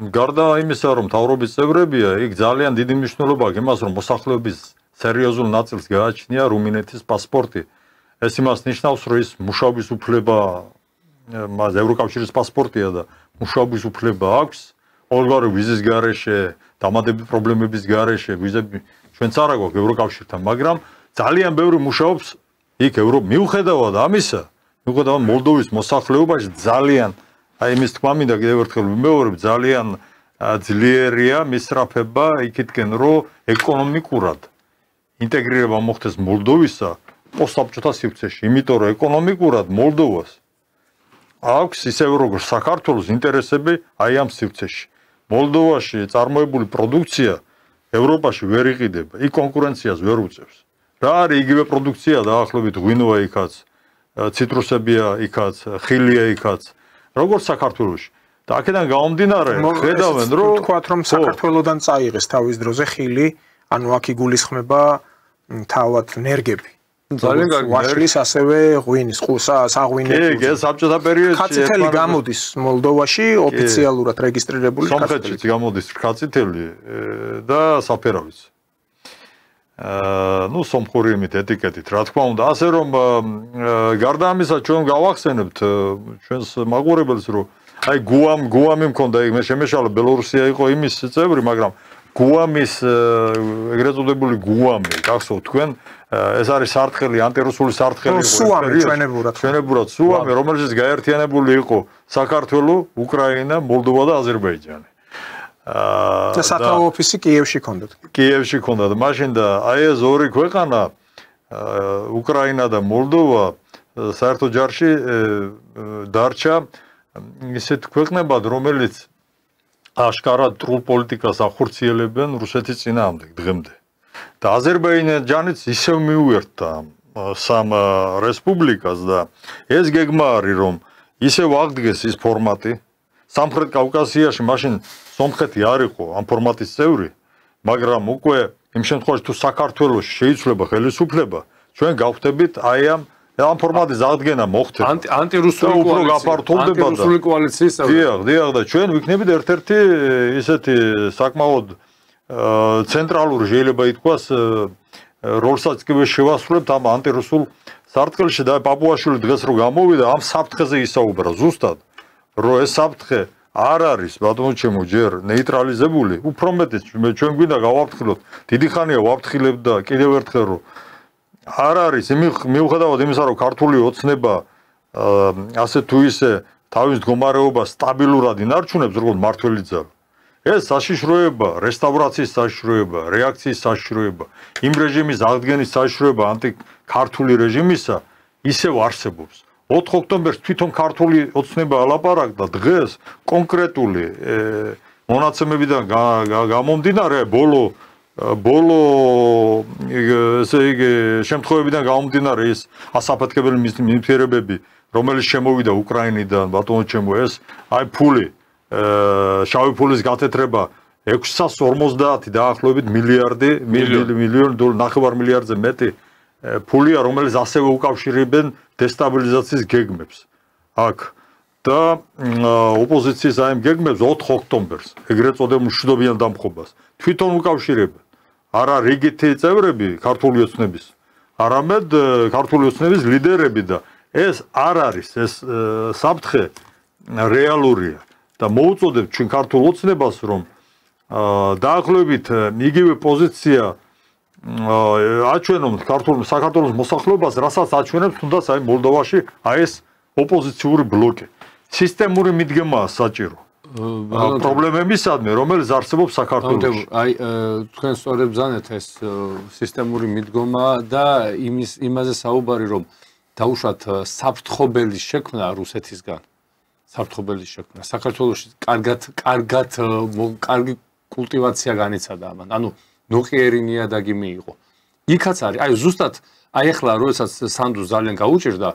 გარდა იმისა რომ მთავრობის წევრებია იქ ძალიან დიდი მნიშვნელობა აქვს იმას რომ მოსახლეობის სერიოზულ ნაწილს გააჩნია რუმინეთის პასპორტი. ეს იმას ნიშნავს რომ ის მუშაობის უფლება მას ევროკავშირის პასპორტია და მუშაობის უფლება აქვს ყოველგვარი ვიზის გარეშე, დამატებითი პრობლემების გარეშე, ვიზები ჩვენც არ აქვს ევროკავშირთან, მაგრამ ძალიან ბევრი მუშაობს იქ მიუხედავად ამისა, მიუხედავად მოლდოვის მოსახლეობაში ძალიან აი იმის თქმა მინდა კიდევ ერთხელ ვიმეორებ, ძალიან ძლიერია მისწრაფება იქითკენ რომ ეკონომიკურად ინტეგრირება მოხდეს მოლდოვისა პოსტსაბჭოთა სივრცეში, იმიტომ რომ ეკონომიკურად მოლდოვას აქვს ისევე როგორც საქართველოს ინტერესები აი ამ სივრცეში. მოლდოვაში წარმოებული პროდუქცია ევროპაში ვერ იყიდება, იქ კონკურენციას ვერ უწევს. რა არის იგივე პროდუქცია დაახლოებით ღვინოა იქაც, ციტრუსებია იქაც, ხილია იქაც, როგორც საქართველოში. და აქედან გამომდინარე, ხედავენ რომ თქვათ რომ საქართველოსდან წაიღეს თავის დროზე ხილი, ანუ აქ იგულისხმება თავად ნერგები. ძალიან კარგი ვაშლის ასევე ღვინის საღვინე კი საბჭოთა პერიოდში ხაციტელი გამოდის მოლდოვაში ოფიციალურად რეგისტრირებული სომხეთშიც გამოდის ხაციტელი და საფერავიც სომხური იმით ეტიკეტით რა თქმა უნდა ასე რომ გარდა ამისა ჩვენ გავახსენებთ ჩვენს მაყურებელს რომ აი გუამი მქონდა იქ მე შემეშალა ბელორუსია იყო იმის წევრი, მაგრამ გუამის ეგრეთ წოდებული გუამი, გახსოვთ თქვენ, ეს არის სარტყელი, ანტირუსული სარტყელი იყო. სუამი ჩვენებურად სუამი, რომელშიც გაერთიანებული იყო საქართველო, უკრაინა, მოლდოვა და აზერბაიჯანი. და სათაო ოფისი კიევში ჰქონდათ. კიევში ჰქონდათ. მაშინ და აი ეს ორი ქვეყანა, უკრაინა და მოლდოვა, საერთო ჯარში დარჩა ისეთ ქვეყნებად, რომელიც აშკარად ტრულ პოლიტიკას ახორციელებენ რუსეთის წინააღმდეგ დღემდე. და აზერბაიჯანიც ისევ მიუერთდა სამ რესპუბლიკას და ეს გეგმა არის, რომ ისევ აღდგეს ის ფორმატი. სამხრეთ კავკასიაში მაშინ სომხეთი არ იყო ამ ფორმატის წევრი, მაგრამ უკვე იმ შემთხვევაში თუ საქართველოში შეიცვლება ხელისუფლება, ჩვენ გავხდებით აი ამ ფორმატის აღდგენა მოხდება. ანტირუსული კოალიციის წევრი. დიახ და ჩვენ ვიქნებით ერთ-ერთი ისეთი საკმაოდ ცენტრალური შეიძლება ითქვას როლსაც კი შევასრულებთ ამ ანტირუსულ სარტყელში და პაპუაშვილი დღეს რო გამოვიდა ამ საფრთხეზე ისაუბრა ზუსტად, რომ ეს საფრთხე არ არის ბატონო ჩემო ჯერ ნეიტრალიზებული, უფრო მეტიც ჩვენ გვინდა გავაფრთხილოთ. დიდი ხანია ვაფრთხილებთ და კიდევ ერთხელ რომ არ არის მიუხედავად იმისა, რომ ქართული ოცნება ასე თუ ისე თავის მდგომარეობას სტაბილურად ინარჩუნებს, როგორც მართველი ძალა. ეს საშიშროება, რესტავრაციის საშიშროება, რეაქციის საშიშროება, იმ რეჟიმის აღდგენის საშიშროება ანტიქართული რეჟიმისა ისევ არსებობს. 4 ოქტომბერს თვითონ ქართული ოცნება ალაპარაკდა დღეს კონკრეტული მონაცემებიდან გამომდინარე ბოლო ესე იგი შემთხვევებიდან გამომდინარე ის ასაფეთქებელი ნივთიერებები, რომელიც შემოვიდა უკრაინიდან, ბატონო ჩემო, ეს აი ფული, შავი ფულის გათეთრება 650 დაახლოებით მილიონ დოლარი, 9 მილიარდზე მეტი ფულია, რომელიც ასევე უკავშირებენ დესტაბილიზაციის გეგმებს. აქ და ოპოზიციის აი ამ გეგმებს 4 ოქტომბერს, ეგრეთ წოდებულ მშვიდობიან დამხობას თვითონ უკავშირებენ. არა რიგითი წევრები ქართული ოცნების, არამედ ქართული ოცნების ლიდერები და ეს არ არის ეს საფრთხე რეალურია და მოუწოდებთ ჩვენ ქართულ ოცნებას, რომ დაახლოებით იგივე პოზიცია აჩვენონ საქართველოს მოსახლეობას, რასაც აჩვენებს თუნდაც აი მოლდოვაში აი ეს ოპოზიციური ბლოკი. სისტემური მიდგომაა საჭირო. პრობლემებისადმი, რომელიც არსებობს საქართველოში. აი თქვენ სწორედ ბრძანეთ ეს სისტემური მიდგომა და იმაზე საუბარი, რომ დაუშვათ საფრთხობელის შექმნა რუსეთისგან. საფრთხობელის შექმნა. საქართველოში კარგი კულტივაცია განიცადა ამან. ანუ ნოყიერი ნიადაგი მიიღო. იქაც არის, აი ზუსტად აი ახლა როდესაც სანდუს ძალიან გაუჭირდა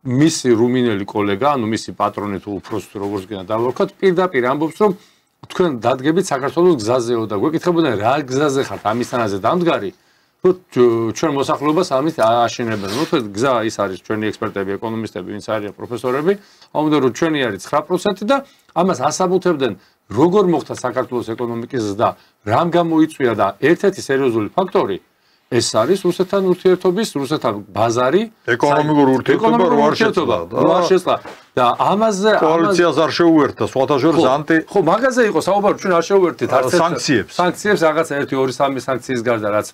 მისი რუმინელი კოლეგა, ანუ მისი პატრონი თუ უფროსი თუ როგორც გინდა დავარქვათ, პირდაპირ ამბობს, რომ თქვენ დადგებით საქართველოს გზაზეო და გვეკითხებოდნენ რა გზაზე ხართ ამისთანაზე დამდგარი, რომ ჩვენ მოსახლეობას ამით აშენებენ. ნუ თქვენ გზა ის არის ჩვენი ექსპერტები, ეკონომისტები, ვინც არიან პროფესორები, ამბობენ რომ ჩვენი არის 9% და ამას ასაბუთებდნენ როგორ მოხდა საქართველოს ეკონომიკის ზრდა, რამ გამოიწვია და ერთ-ერთი სერიოზული ფაქტორი ეს არის რუსეთთან ურთიერთობის, რუსეთთან ბაზარი, ეკონომიკური ურთიერთობა რო არ შეცვლა და ამაზე კოალიციას არ შეუერთდა, სხვათა შორის ხო, მაგაზე იყო საუბარი, ჩვენ არ შეუერთდით არც სანქციებს რაღაც 1, 2, 3 სანქციის გარდა, რაც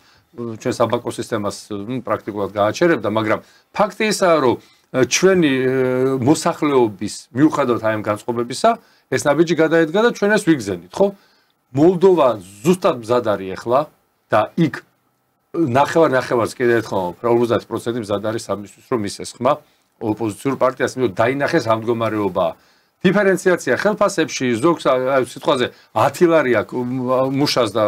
ჩვენ საბანკო სისტემას პრაქტიკულად გააჩერებდა, მაგრამ ფაქტი ისაა, რომ ჩვენი მოსახლეობის მიუხედავად აი ამ განწყობებისა, ეს ნაბიჯი გადაედგა და ჩვენ ეს ვიგზენით, ხო? მოლდოვა ზუსტად მზად არის ახლა და იქ ნახევარს კიდე ერთხელ 50% მზად არის ამისთვის, რომ მისცეს ხმა ოპოზიციურ პარტიას, იმიტომ დაინახეს ამ მდგომარეობა. დიფერენციაცია ხელფასებში, ზოგს სიტყვაზე 10 ლარი აქვს მუშას და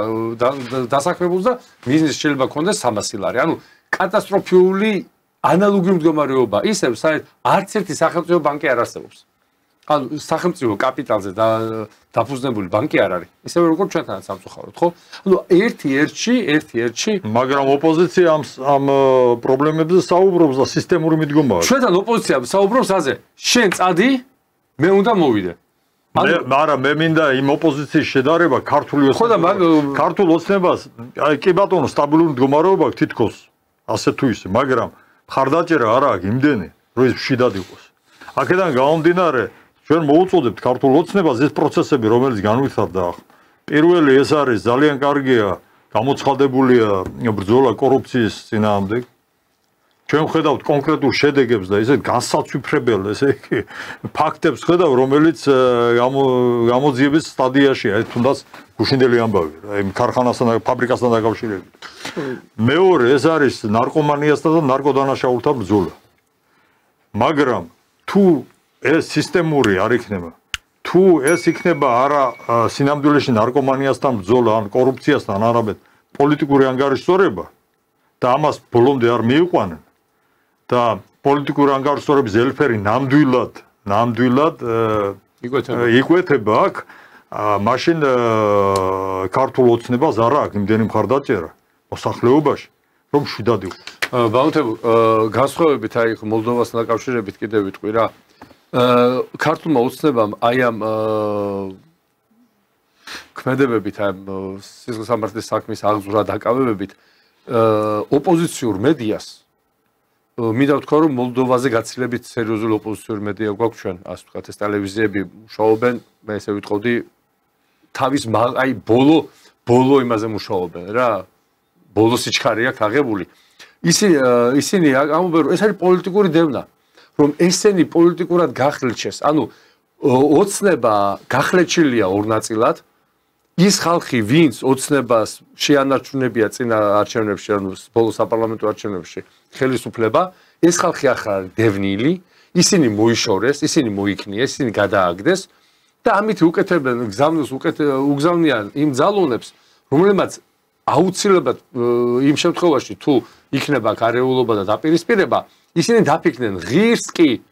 დასაქმებულს და ბიზნეს შეიძლება ქონდეს 300 ლარი. ანუ კატასტროფული ანალოგიური მდგომარეობა. ისევ საერთოდ არც ერთი სახელმწიფო ბანკი არ არსებობს. ანუ სახელმწიფო კაპიტალზე დაფუძნებული ბანკი არ არის. ისევე როგორც ჩვენთანაც სამწუხაროდ, ხო? ანუ ერთ-ერთში, მაგრამ ოპოზიცია ამ პრობლემებზე საუბრობს და სისტემური მიდგომაა. ჩვენთან ოპოზიცია საუბრობს აზე, შენ წადი, მე უნდა მოვიდე. არა, მე მინდა იმ ოპოზიციის შედარება ქართული ქართულ ოცნებას, აი კი ბატონო, სტაბილური მდგომარეობა თითქოს ასე თუ ისე, მაგრამ მხარდაჭერა არა აქვს იმდენი, რომ ის მშვიდად იყოს. აქედან გამომდინარე ჩვენ მოუწოდებთ ქართულ ოცნებას ეს პროცესები, რომელიც განვითარდა ახლა. პირველი ეს არის ძალიან კარგია, გამოცხადებულია ბრძოლა კორუფციის წინააღმდეგ. ჩვენ ხედავთ კონკრეტულ შედეგებს და ისეთ განსაცვიფრებელ ესე იგი ფაქტებს ხედავ, რომელიც გამოძიების სტადიაშია, ეს თუნდაც გუშინდელი ამბავი, აი ქარხანასთან და ფაბრიკასთან დაკავშირებით. მეორე ეს არის ნარკომანიასთან და ნარკოდანაშაულთა ბრძოლა. მაგრამ თუ ეს სისტემური არ იქნება, თუ ეს იქნება არა სინამდვილეში ნარკომანიასთან ბრძოლა ან კორუფციასთან, არამედ პოლიტიკური ანგარიშსწორება და ამას ბოლომდე არ მიიყვანენ და პოლიტიკური ანგარიშსწორების ელფერი ნამდვილად იკვეთება აქ, მაშინ ქართულ ოცნებას არ აქვს იმდენი მხარდაჭერა მოსახლეობაში, რომ შვიდად იყოს. ბაუნთებო, განსხვავებით აი მოლდოვასთან დაკავშირებით კიდევ ვიტყვი რა. ქართულმა ოცნებამ აი ამ ქმედებებით, ამ სისხლსამართლის საქმის აღძვრა დაკავებებით ოპოზიციურ მედიას მინდა ვთქვა, რომ მოლდოვაზე გაცილებით სერიოზული ოპოზიციური მედია გვაქვს ჩვენ, ასე ვთქვათ, ეს ტელევიზიები მუშაობენ, მე ესე ვიტყოდი, თავის აი ბოლო იმაზე მუშაობენ რა, ბოლო სიჩქარე აქვს აღებული. ისინი ამბობენ, რომ ეს არის პოლიტიკური დევნა, რომ ესენი პოლიტიკურად გახლეჩეს, ანუ ოცნება გახლეჩილია ორ ნაწილად. ის ხალხი, ვინც ოცნებას შეანარჩუნებია წინა არჩევნებში, ანუ ბოლო საპარლამენტო არჩევნებში ხელისუფლება, ეს ხალხი ახლა არის დევნილი, ისინი მოიშორეს, ისინი მოიქნიეს, ისინი გადააგდეს და ამით უკეთებენ გზავნილს უგზავნიან იმ ძალონებს, რომლებმაც აუცილებლად იმ შემთხვევაში თუ იქნება გარეულობა და დაპირისპირება, ისინი დაფიქრდნენ ღირს კი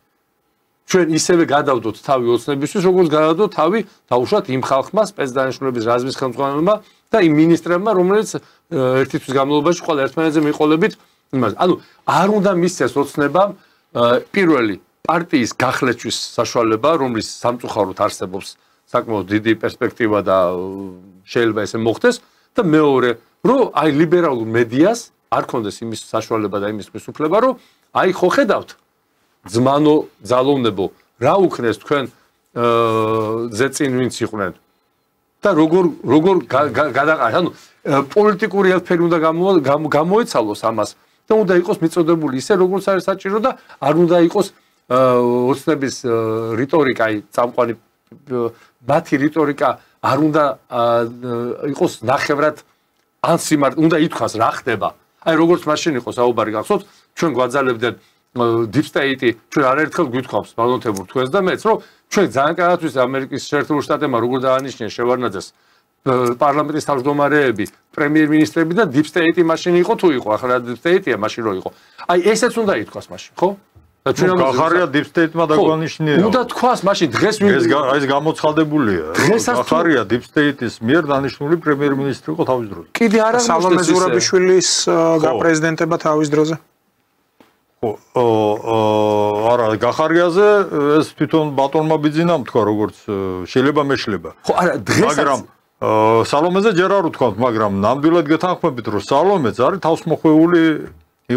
ჩვენ ისევე გადავდოთ თავი ოცნებისთვის, როგორც გადავდოთ თავი დაუშვათ იმ ხალხმა, სპეცდანიშნულების რაზმის ხელმძღვანელმა და იმ მინისტრებმა, რომელიც ერთი თვის განმავლობაში ყველა ერთმანეთზე მიყოლებით იმას. ანუ არ უნდა მისცეს ოცნებამ პირველი პარტიის გახლეჩვის საშუალება, რომლის სამწუხაროდ არსებობს საკმაოდ დიდი პერსპექტივა და შეიძლება ესე მოხდეს და მეორე, რომ აი ლიბერალურ მედიას არ ქონდეს იმის საშუალება და იმის მისუფლება, რომ აი ხო ხედავთ ძმანო ძალოვნებო რა უქნეს თქვენ ზეწინ ვინც იყვნენ და როგორ გადაყარეთ, ანუ პოლიტიკური ელფერი უნდა გამოეცალოს ამას და უნდა იყოს მიწოდებული ისე როგორც არის საჭირო და არ უნდა იყოს ოცნების რიტორიკა, აი წამყვანი მათი რიტორიკა არ უნდა იყოს ნახევრად ან სიმართლე, უნდა ითქვას რა ხდება. აი როგორც მაშინ იყო საუბარი გახსოვთ, ჩვენ გვაძალებდნენ Deep State-ი ჩვენ არაერთხელ გვითხოვს ბალონთებურ თქვენს და მეც, რომ ჩვენ ძალიან კარგად ვიცით ამერიკის შეერთებულ შტატებმა როგორ დაანიშნეს შევარდნაძეს პარლამენტის თავმჯდომარეები, პრემიერ-მინისტრები და Deep State-ი მაშინ იყო თუ იყო, ახლა Deep State-ია მაშინ რო იყო. აი ესეც უნდა ითქვას მაშინ, ხო? და ჩვენ გახარია Deep State-მა დაგვანიშნია. უნდა თქვას მაშინ დღეს ეს გამოცხადებულია. გახარია Deep State-ის მიერ დანიშნული პრემიერ-მინისტრი იყო თავის დროზე. კიდე არ აღმოჩნდა სალომე ზურაბიშვილის გაპრეზიდენტება თავის დროზე. არა, გახარიაზე ეს თვითონ ბატონმა ბიძინამ თქვა, როგორც შეიძლება მეშლება. ხო, არა, დღესაც მაგრამ სალომეზე ჯერ არ უთქვამთ, მაგრამ ნამდვილად გეთანხმებით, რომ სალომეც არის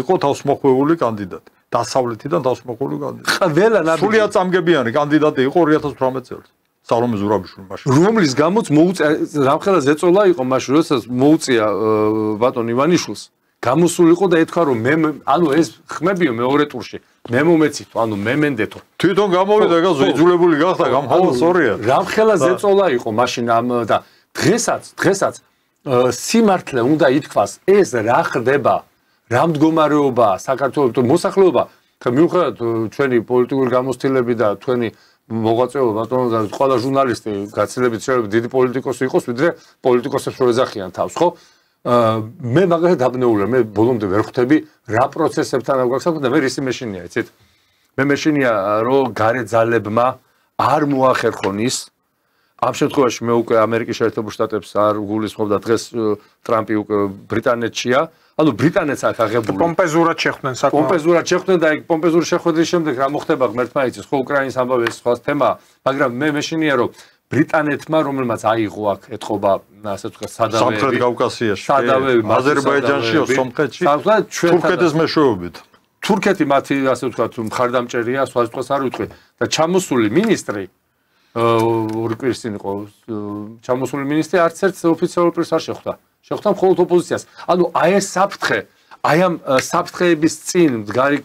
იყო თავსმოხვეული კანდიდატი. დასავლეთიდან თავსმოხვეული კანდიდატი. ყველა სრულიად წამგებიანი კანდიდატი იყო 2018 წელს. სალომე ზურაბიშვილი მაშინ. რომლის გამოც რამხელა ზეწოლა იყო მაშინ, როდესაც მოუწია ბატონ ივანიშვილს. გამოსულიყო და ეთქვა რომ მე ანუ ეს ხმებიო მეორე ტურში მე მომეცითო ანუ მე მენდეთო თვითონ გამოვიდა და ზეძულებული გახდა გამხალა სწორია რამხელა ზეწოლა იყო მაშინ ამ და დღესაც სიმართლე უნდა ითქვას ეს რა ხდება რა მდგომარეობა საქართველოს მოსახლეობა და მიუხედავად ჩვენი პოლიტიკური გამოცდილები და თქვენი მოღვაწეობა ბატონო და ყველა ჟურნალისტი გაცილებით შეიძლება დიდი პოლიტიკოსი იყოს ვიდრე პოლიტიკოსებს რო ეძახიან თავს ხო მე მაგალითად დაბნეულია მე ბოლომდე ვერ ხვდები რა პროცესებთან აგვაქვს და მე რისი მეშინია იცით მე მეშინია რომ გარე ძალებმა არ მოახერხონ ის ამ შემთხვევაში მე უკვე ამერიკის შეერთებულ შტატებს არ გულისხმობ და დღეს ტრამპი უკვე ბრიტანეთშია ანუ ბრიტანეთს აქ აღებული პომპეზურად შეხვდნენ საკმაოდ პომპეზურად შეხვდნენ და ეგ პომპეზური შეხვედრის შემდეგ რა მოხდება ღმერთმა იცის ხო უკრაინის ამბავი ეს სხვა თემა მაგრამ მე მეშინია რომ ბრიტანეთმა რომელმაც აიღო აქ ეთყობა ასე ვთქვათ სადავეები სამხრეთ კავკასიაში სადავეები აზერბაიჯანში სომხეთში თურქეთის მეშვეობით თურქეთი მათი ასე ვთქვათ მხარდამჭერია სხვა სიტყვას არ ვიტყვი და ჩამოსული მინისტრი ორი კვირის წინ იყო ჩამოსული მინისტრი, არც ერთ ოფიციალურ პირს არ შეხვდა. შეხვდა მხოლოდ ოპოზიციას. ანუ აი ეს საფრთხე, აი ამ საფრთხეების წინ მდგარი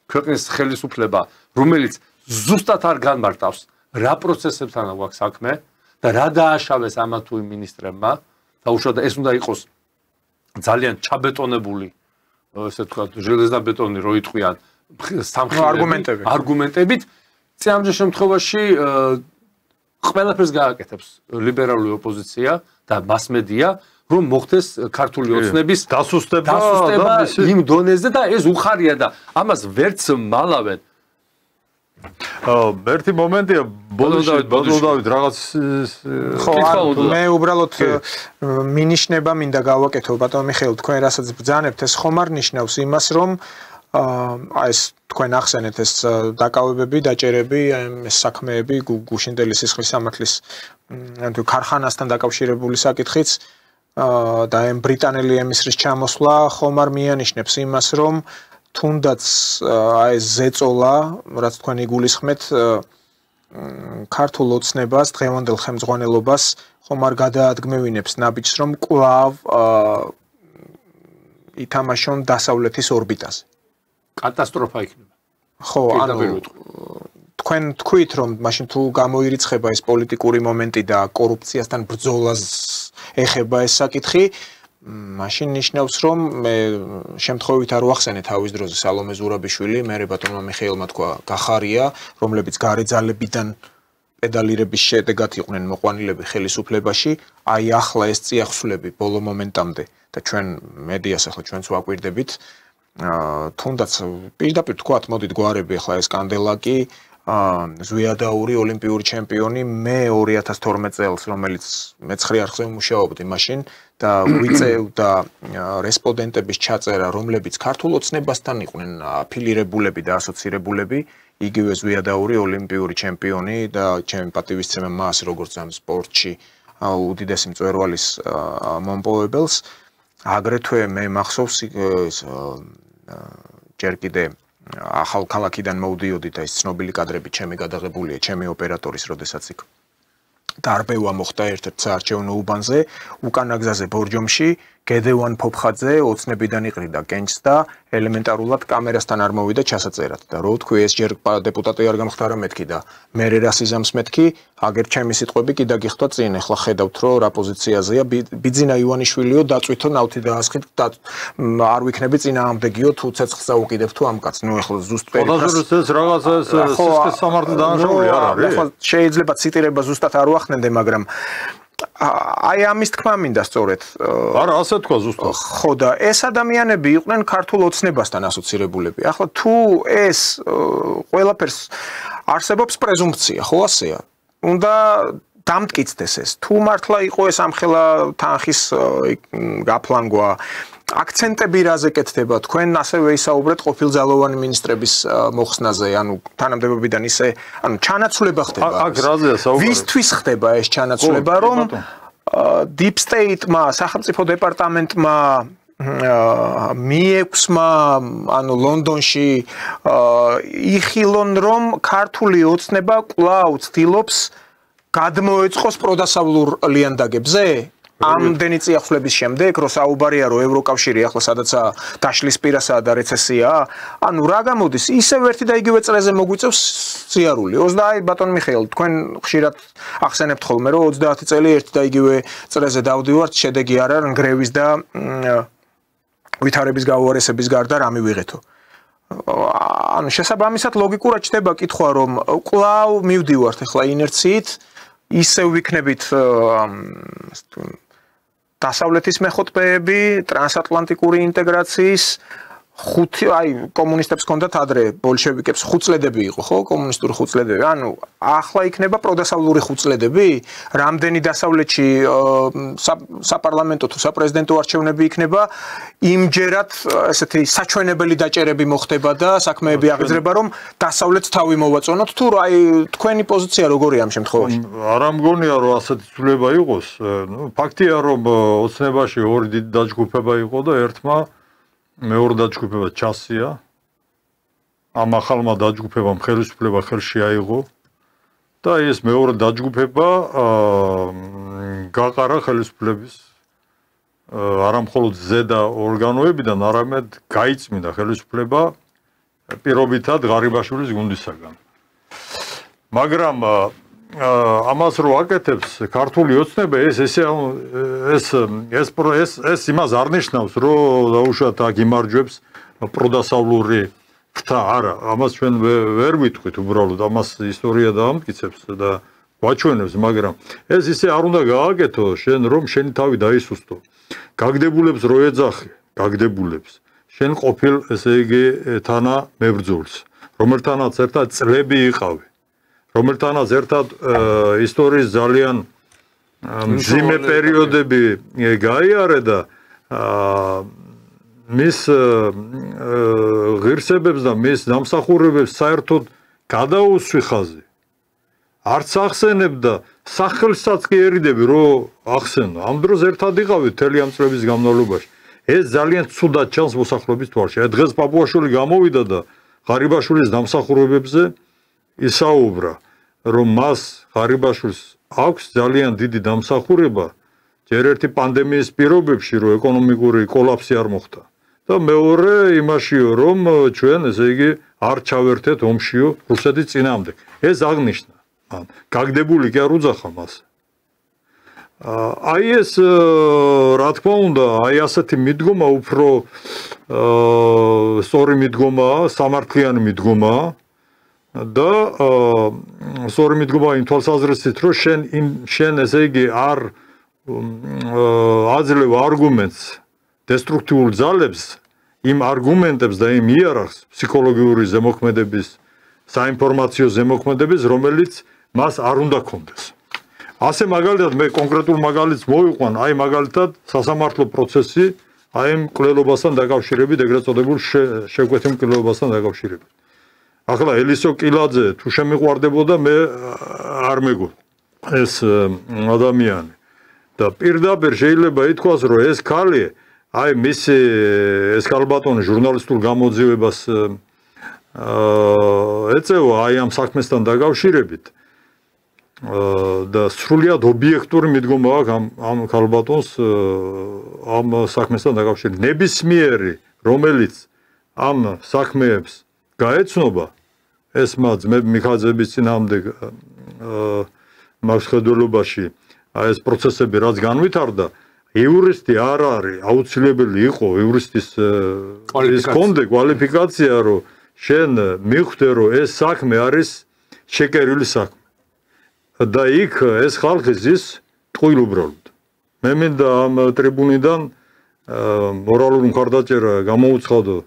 ქვეყნის ხელისუფლება, რომელიც ზუსტად არ განმარტავს რა პროცესებთან აქვს საქმე და რა დააშავეს ამა თუ იმ მინისტრებმა და უშუალოდ ეს უნდა იყოს ძალიან ჩაბეტონებული, ესე ვთქვათ, ჟელეზნაბეტონი რო იტყვიან არგუმენტებით, ამ შემთხვევაში ყველაფერს გააკეთებს ლიბერალური ოპოზიცია და მასმედია, რომ მოხდეს ქართული ოცნების დასუსტება იმ დონეზე და ეს უხარია და ამას ვერც მალავენ. ერთი მომენტია, ბოლოს რაღაც მე უბრალოდ მინიშნება მინდა გავაკეთო ბატონო მიხეილ, თქვენ რასაც ბრძანებთ, ეს ხომ არ ნიშნავს იმას, რომ ეს თქვენ ახსენეთ ეს დაკავებები, დაჭერები, ეს საქმეები გუშინდელი სისხლის სამართლის თუ ქარხანასთან დაკავშირებული საკითხიც და ამ ბრიტანელი ემისრის ჩამოსვლა ხომ არ მიანიშნებს იმას, რომ თუნდაც ეს ზეწოლა, რაც თქვენ იგულისხმეთ, ქართულ ოცნებას, დღევანდელ ხელმძღვანელობას ხომ არ გადაადგმევინებს ნაბიჯს, რომ კვლავ ითამაშონ დასავლეთის ორბიტაზე. კატასტროფა იქნება. ხო, ანუ თქვენ თქვით, რომ მაშინ თუ გამოირიცხება ეს პოლიტიკური მომენტი და კორუფციასთან ბრძოლას ეხება ეს საკითხი, მაშინ ნიშნავს, რომ მე შემთხვევით არ ვახსენე თავის დროზე სალომე ზურაბიშვილი, მე ბატონმა მიხეილმა თქვა, გახარია, რომლებიც გარე ძალებიდან პედალირების შედეგად იყვნენ მოყვანილები ხელისუფლებაში, აი ახლა ეს წიაღსვლები ბოლო მომენტამდე და ჩვენ მედიას ახლა ჩვენც ვაკვირდებით, თუნდაც პირდაპირ თქვათ, მოდით გვარები ახლა ეს კანდელაკი, ზვიადაური ოლიმპიური ჩემპიონი, მე 2012 წელს, რომელიც მე-9 არხზე ვმუშაობდი მაშინ და ვიწევდა რესპონდენტების ჩაწერა, რომლებიც ქართულ ოცნებასთან იყვნენ აფილირებულები და ასოცირებულები, იგივე ზვიადაური ოლიმპიური ჩემპიონი და ჩემი პატივისცემა მას როგორც ამ სპორტში უდიდესი მწვერვალის მომპოვებელს, აგრეთვე მე მახსოვს ჯერ კიდე ახალ ქალაქიდან მოვდიოდი და ის ცნობილი კადრები ჩემი გადაღებულია, ჩემი ოპერატორის, როდესაც იქ დარბევა მოხდა ერთ-ერთ საარჩევნო უბანზე, უკანა გზაზე ბორჯომში, გედევან ფოფხაძე ოცნებიდან იყრიდა კენჭს და ელემენტარულად კამერასთან არ მოვიდა ჩასაწერად და რო თქვი ეს ჯერ დეპუტატი არ გამხდარა მეთქი და მე რას იზამს მეთქი, აგერ ჩემი სიტყვები კიდე გიხდა წინ, ახლა ხედავთ რომ რა პოზიციაზეა ბიძინა ივანიშვილიო დაწვითო ნავთი დაასხით და არ ვიქნები წინააღმდეგიო თუ ცეცხლს აუკიდებ თუ ამ კაცს, ნუ ახლა ზუსტ ყველაფერს ეს რაღაცა სისხლის სამართლის დანაშაული არ არის. ახლა შეიძლება ციტირება ზუსტად არ ვახნენდე, მაგრამ აი ამის თქმა მინდა სწორედ. არა, ასე თქვა ზუსტად. ხო და ეს ადამიანები იყვნენ ქართულ ოცნებასთან ასოცირებულები. ახლა თუ ეს ყველაფერს არსებობს პრეზუმპცია, ხო ასეა. უნდა დამტკიცდეს ეს. თუ მართლა იყო ეს ამხელა თანხის გაფლანგვა, აქცენტები რაზე კეთდება, თქვენ ასევე ისაუბრეთ ყოფილძალოვანი მინისტრების მოხსნაზე, ანუ თანამდებობიდან ისე, ანუ ჩანაცვლება ხდება. აქ რაზეა საუბარი? ვისთვის ხდება ეს ჩანაცვლება, რომ Deep State-მა, სახელმწიფო დეპარტამენტმა მიექვსმა, ანუ ლონდონში იხილონ, რომ ქართული ოცნება კვლავ ცდილობს გადმოეწყოს პროდასავლურ ლიანდაგებზე? ამდენი წიაღსვლების შემდეგ, რო საუბარია, რომ ევროკავშირი ახლა სადაცა დაშლის პირასაა და რეცესიაა, ანუ რა გამოდის, ისევ ერთი და იგივე წრეზე მოგვიწევს სიარული. აი ბატონ მიხეილ, თქვენ ხშირად ახსენებთ ხოლმე, რომ 30 წელი ერთი და იგივე წრეზე დავდივართ, შედეგი არ არის ნგრევის და ვითარების გაუარესების გარდა რა მივიღეთო. ანუ შესაბამისად ლოგიკურად ჩდება კითხვა, რომ კვლავ მივდივართ ახლა ინერციით, ისევ ვიქნებით დასავლეთის მეხუთბეები, ტრანსატლანტიკური ინტეგრაციის კომუნისტებს ჰქონდათ ადრე ბოლშევიკებს ხუწლედები იყო, ხო, კომუნისტური ხუწლედები. ანუ ახლა იქნება პროდასავლური ხუწლედები, რამდენი დასავლეთში საპარლამენტო თუ საპრეზიდენტო არჩევნები იქნება, იმჯერად ესეთი საჩვენებელი დაჭერები მოხდება და საქმეები აღიძრება, რომ დასავლეთს თავი მოვაწონოთ, თუ თქვენი პოზიცია როგორია ამ შემთხვევაში? არ ამგონია რომ ასეთი ცვლილება იყოს. ფაქტია რომ ოცნებაში ორი დიდი დაჯგუფება იყო და ერთმა მეორე დაჯგუფება ჩასია. ამ ახალმა დაჯგუფებამ ხელისუფლება ხელში აიღო და ეს მეორე დაჯგუფება გაყარა ხელისუფლების არა მხოლოდ ზედა ორგანოებიდან, არამედ გაიწმინდა ხელისუფლება პირობითად ღარიბაშვილის გუნდისაგან. მაგრამ ამას რო აკეთებს ქართული ოცნება ეს იმას არ ნიშნავს, რომ დაუშვათ აქ იმარჯვებს პროდასავლური ფთა არა, ამას ჩვენ ვერ ვიტყვით უბრალოდ, ამას ისტორია დაამტკიცებს და გვაჩვენებს, მაგრამ ეს ისე არ უნდა გააკეთო შენ რომ შენი თავი დაისუსტო. გაგდებულებს რო ეძახი, გაგდებულებს. შენ ყოფილ ესე იგი თანა მებრძოლს, რომელთანაც ერთად წლები იყავი. რომელთანაც ერთად ისტორიის ძალიან მძიმე პერიოდები გაიარე და მის ღირსებებს და მის დამსახურებებს საერთოდ გადაუსვი ხაზი. არც ახსენებ და სახელსაც კი ერიდები რომ ახსენო. ამ დროს ერთად იყავით მთელი ამ წლების განმავლობაში. ეს ძალიან ცუდად ჩანს მოსახლეობის თვალში. დღეს პაპუაშვილი გამოვიდა და ღარიბაშვილის დამსახურებებზე ისაუბრა, რომ მას ღარიბაშვილს აქვს ძალიან დიდი დამსახურება ჯერ ერთი პანდემიის პირობებში, რომ ეკონომიკური კოლაფსი არ მოხდა. და მეორე იმაშიო, რომ ჩვენ ესე იგი არ ჩავერთეთ ომშიო რუსეთის წინააღმდეგ. ეს აღნიშნა. გაგდებული კი არ უძახა მას. აი ეს რა თქმა უნდა, აი ასეთი მიდგომა უფრო სწორი მიდგომაა, სამართლიანი მიდგომაა. და სწორი მიდგომა იმ თვალსაზრისით, რომ შენ ესე იგი არ აძლევ არგუმენტს დესტრუქტიულ ძალებს, იმ არგუმენტებს და იმ იარაღს ფსიქოლოგიური ზემოქმედების, საინფორმაციო ზემოქმედების, რომელიც მას არ უნდა ქონდეს. ასე მაგალითად მე კონკრეტულ მაგალითს მოვიყვან, აი მაგალითად სასამართლო პროცესი, აი იმ მკვლელობასთან დაკავშირებით, ეგრეთ წოდებულ შეკვეთილ მკვლელობასთან დაკავშირებით. ახლა ელისო კილაძე თუ შემიყვარდებოდა მე არ მეგო ეს ადამიანი და პირდაპირ შეიძლება ითქვას რომ ეს ქალი აი მისი ეს ქალბატონი ჟურნალისტურ გამოძიებას ეწევა აი ამ საქმესთან დაკავშირებით და სრულიად ობიექტური მიდგომა აქვს ამ ქალბატონს ამ საქმესთან დაკავშირებით. ნებისმიერი რომელიც ამ საქმეებს გაეცნობა ეს ძმები მიხაძების წინააღმდეგ მახსოვდებობაში ეს პროცესები რაც განვითარდა იურისტი არ არის აუცილებელი იყო იურისტის ის კონდე კვალიფიკაცია რომ შენ მიხვდე რომ ეს საქმე არის შეკერილი საქმე და იქ ეს ხალხი ზის ტყუილ უბრალოდ მე მინდა ამ ტრიბუნიდან მორალური მხარდაჭერა გამოუცხადო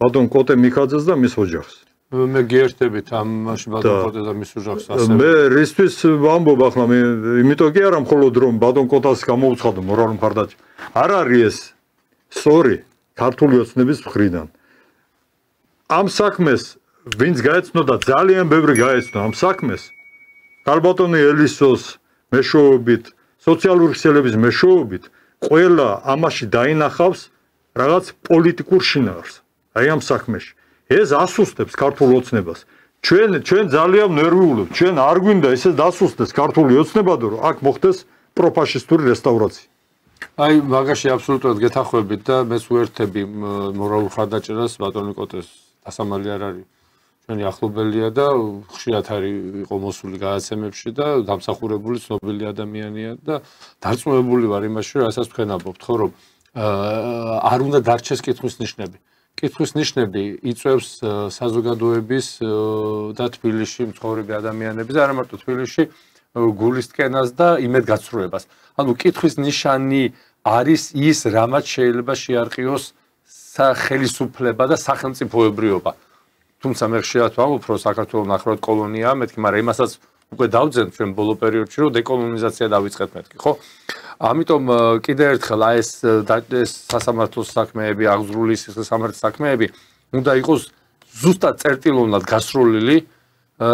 ბატონ კოტე მიხაძეს და მის ოჯახს მე გიერთებით ამაში ბატონ კოტე და მის ოჯახს ასევე მე რისთვის ვამბობ ახლა მე იმიტომ კი არა მხოლოდ რომ ბატონ კოტას გამოუცხადო მორალური მხარდაჭერა არ არის ეს სწორი ქართული ოცნების მხრიდან ამ საქმეს ვინც გაეცნოდა ძალიან ბევრი გაეცნო ამ საქმეს ქალბატონი ელისოს მეშვეობით სოციალური ქსელების მეშვეობით ყველა ამაში დაინახავს რაღაც პოლიტიკურ შინაარს აი ამ საქმეში ეს ასუსტებს ქართულ ოცნებას ჩვენ ძალიან ნერვიულობთ ჩვენ არ გვინდა ესე დასუსტდეს ქართული ოცნება რომ აქ მოხდეს პროფაშისტური რესტავრაცია აი მაგაში აბსოლუტურად გეთანხმებით და მეც უერთები მორალურ მხარდაჭერას ბატონი კოტეს დასამალი არ არის ჩვენი ახლობელია და ხშირად არის იყო მოსული გადაცემებში და დამსახურებული ცნობილი ადამიანია და დარწმუნებული ვარ იმაში რომ რასაც თქვენ ამბობთ ხო რომ არ უნდა დარჩეს კითხვის ნიშნები კითხვის ნიშნები იწვევს საზოგადოების და თბილისში მცხოვრები ადამიანების და არა მარტო თბილისში გულისტკენას და იმედგაცრუებას. ანუ კითხვის ნიშანი არის ის, რამაც შეიძლება შეარყიოს ხელისუფლება და სახელმწიფოებრიობა. თუმცა მე ხშირად ვამბობ, რომ საქართველოს ნახევრად კოლონიაა მეთქი, მაგრამ იმასაც უკვე დავძენთ ჩვენ ბოლო პერიოდში, რომ დეკოლონიზაცია დავიწყეთ მეთქი, ხო? ამიტომ კიდევ ერთხელ აი ეს სასამართლოს საქმეები, აღზრული სასამართლოს საქმეები უნდა იყოს ზუსტად წერტილოვნად გასროლილი,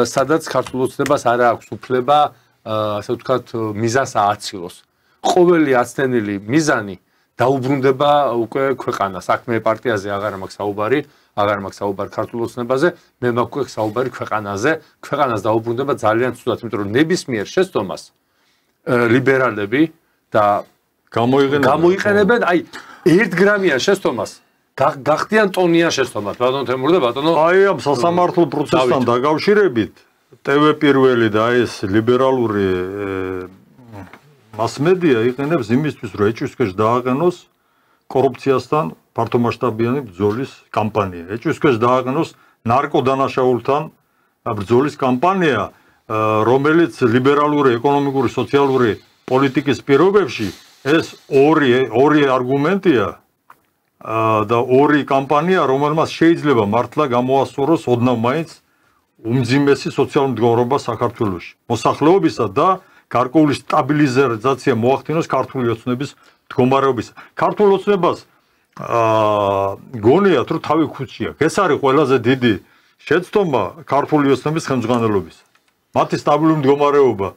სადაც ქართულ ოცნებას არ აქვს უფლება, ასე ვთქვათ, მიზანს ააცილოს. ყოველი აცნენილი მიზანი დაუბრუნდება უკვე ქვეყანას. აქ მე პარტიაზე აღარ მაქვს საუბარი, აღარ მაქვს საუბარი ქართულ ოცნებაზე, მე მაქვს საუბარი ქვეყანაზე, ქვეყანას დაუბრუნდება ძალიან ცუდად, იმიტომ რომ ნებისმიერ შეცდომას ლიბერალები და გამოიყენებენ, აი 1 გრამიან შეცდომას გახდიან ტონიან შეცდომას, ბატონო თემური და ბატონო აი ამ სასამართლო პროცესთან დაკავშირებით TV პირველი და ეს ლიბერალური მასმედია იყენებს იმისთვის, რომ ეჭვისქვეშ დააყენოს კორუფციასთან ფართომასშტაბიანი ბრძოლის კამპანია. ეჭვისქვეშ დააყენოს ნარკოდანაშაულთან ბრძოლის კამპანია, რომელიც ლიბერალური ეკონომიკური სოციალური პოლიტიკის პირობებში ეს ორი არგუმენტია და ორი კამპანია, რომელმაც შეიძლება მართლა გამოასწოროს ოდნავ მაინც უმძიმესი სოციალური მდგომარეობა საქართველოში. მოსახლეობისა და გარკვეული სტაბილიზაცია მოახდინოს ქართული ოცნების მდგომარეობისა. ქართულ ოცნებას გონიათ, რომ თავი ქუჩია. ეს არის ყველაზე დიდი შეცდომა ქართული ოცნების ხელმძღვანელობის. მათი სტაბილური მდგომარეობა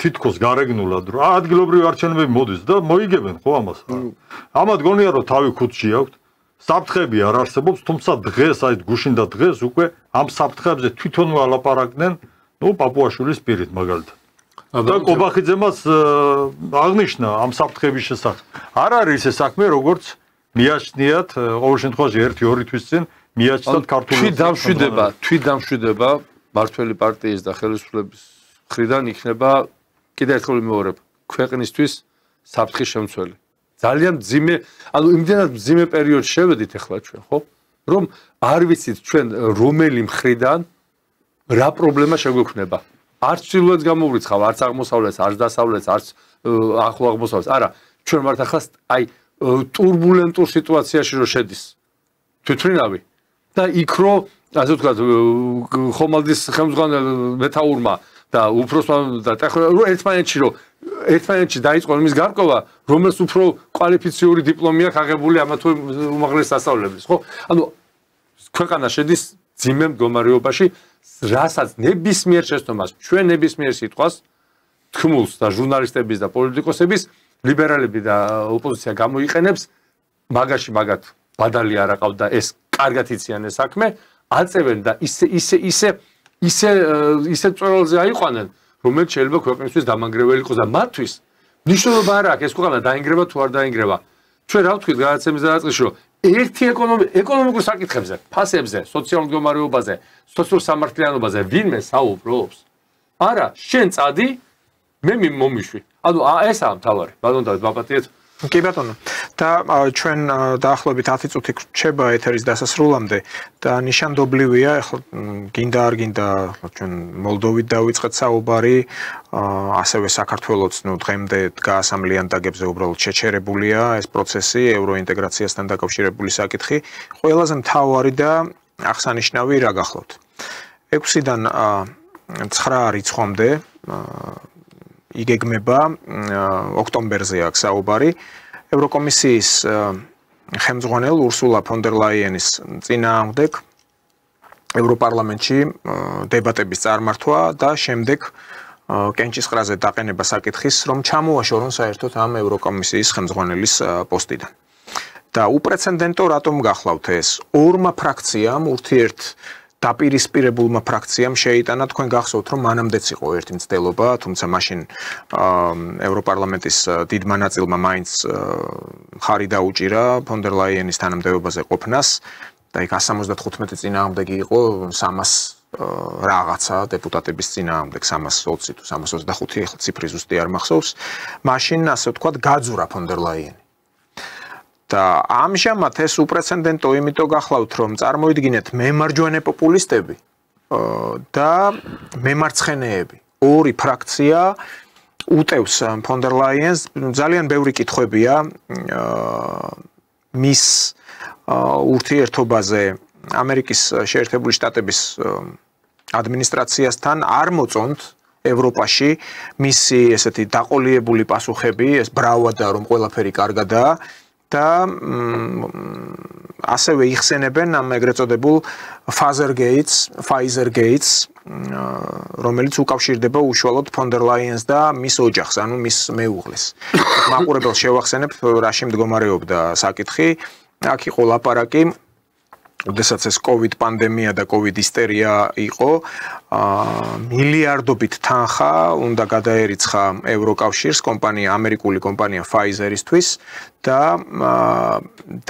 თითქოს გარეგნულად, რომ ადგილობრივი არჩევნები მოდის და მოიგებენ ხო ამას. ამათ გონია, რომ თავი ქუჩი აქვთ. საფრთხები არ არსებობს, თუმცა დღეს აი გუშინ და დღეს უკვე ამ საფრთხებზე თვითონვე ალაპარაკდნენ, პაპუაშვილის პირით მაგალითად. და კობახიძემაც აღნიშნა ამ საფრთხების შესახებ. არ არის ეს საქმე, როგორც მიაჩნიათ, ყოველ შემთხვევაში 1-2 თვის წინ მიაჩნდათ ქართული თვით დამშვიდება მართველი პარტიის და ხელისუფლების მხრიდან იქნება კიდევ ერთხელ ვიმეორებ, ქვეყნისთვის საფრთხის შემცველი. ძალიან მძიმე, ანუ იმდენად მძიმე პერიოდში შევედით ახლა ჩვენ, ხო? რომ არ ვიცით ჩვენ რომელი მხრიდან რა პრობლემა შეგვექმნება. არც ჩრდილოეთს გამოვრიცხავ, არც აღმოსავლეთს, არც დასავლეთს, არც ახლო აღმოსავლეთს. არა, ჩვენ ვართ ახლა აი турбулентურ სიტუაციაში რო შედის თვითმფრინავი და იქ რო ასე ვთქვათ ხომალდის ხელმძღვანელ მეთაურმა და უფროსმა და ერთმანეთში დაიწყო იმის გარკვევა, რომელს უფრო კვალიფიციური დიპლომი აქვს აღებული ამა თუ უმაღლეს სასწავლებლის, ხო? ანუ ქვეყანა შედის ძიმე მდგომარეობაში, რასაც ნებისმიერ შეცდომას, ჩვენ ნებისმიერ სიტყვას თქმულს და ჟურნალისტების და პოლიტიკოსების ლიბერალები და ოპოზიცია გამოიყენებს, მაგაში მაგათ ბადალი არ აყავდა ეს კარგად იციან ეს საქმე, აწევენ და ისე წვრილზე აიყვანენ, რომელიც შეიძლება ქვეყნისთვის დამანგრეველი იყოს და მათთვის მნიშვნელობა არ აქვს ეს ქვეყანა დაინგრევა თუ არ დაინგრევა. ჩვენ რა ვთქვით გადაცემის დაწყისში, რომ ერთი ეკონომიკურ საკითხებზე, ფასებზე, სოციალურ მდგომარეობაზე, სოციალურ სამართლიანობაზე ვინმე საუბრობს? არა, შენ წადი, მე მომიშვი. ანუ ესაა მთავარი. ბატონო დავით, მაპატიეთ. კი ბატონო. და ჩვენ დაახლოებით 10 წუთი რჩება ეთერის დასასრულამდე და ნიშანდობლივია, ახლა გინდა არ გინდა, ჩვენ მოლდოვით დავიწყეთ საუბარი, ასევე საქართველოც დღემდე დგას ამ ლიანდაგებზე უბრალოდ შეჩერებულია ეს პროცესი, ევროინტეგრაციასთან დაკავშირებული საკითხი. ყველაზე მთავარი და აღსანიშნავი რა გახლავთ. 6-დან 9 რიცხვამდე იგეგმება ოქტომბერზე აქვს საუბარი ევროკომისიის ხელმძღვანელ ურსულა ფონ დერ ლაიენის წინააღმდეგ ევროპარლამენტში დებატების წარმართვა და შემდეგ კენჭისყრაზე დაყენება საკითხის, რომ ჩამოაშორონ საერთოდ ამ ევროკომისიის ხელმძღვანელის პოსტიდან. და უპრეცედენტო რატომ გახლავთ ეს? ორმა ფრაქციამ ურთიერთ დაპირისპირებულმა ფრაქციამ შეიტანა, თქვენ გახსოვთ, რომ მანამდეც იყო ერთი მცდელობა, თუმცა მაშინ ევროპარლამენტის დიდმა ნაწილმა მაინც ხარი დაუჭირა ფონ დერ ლაიენის თანამდებობაზე ყოფნას და იქ 175 წინააღმდეგი იყო 300 რაღაცა დეპუტატების წინააღმდეგ 320 თუ 325 ახლა ციფრი ზუსტი არ მახსოვს. მაშინ ასე ვთქვათ გაძურა ფონ დერ ლაიენი. და ამჟამად ეს უპრეცედენტო იმიტომ გახლავთ, რომ წარმოიდგინეთ მემარჯვენე პოპულისტები და მემარცხენეები. ორი ფრაქცია უტევს ფონ დერ ლაიენს, ძალიან ბევრი კითხვებია მის ურთიერთობაზე ამერიკის შეერთებული შტატების ადმინისტრაციასთან, არ მოწონთ ევროპაში მისი ესეთი დაყოლიებული პასუხები, ეს ბრავადა რომ ყველაფერი კარგადაა. და ასევე იხსენებენ ამ ეგრეთ წოდებულ Pfizer Gates, რომელიც უკავშირდება უშუალოდ ფონ დერ ლაიენს და მის ოჯახს, ანუ მის მეუღლეს. მაყურებელს შევახსენებ, რაში მდგომარეობდა საკითხი. აქ იყო ლაპარაკი როდესაც ეს COVID პანდემია და COVID ისტერია იყო, მილიარდობით თანხა უნდა გადაერიცხა ევროკავშირს ამერიკული კომპანია Pfizer-ისთვის და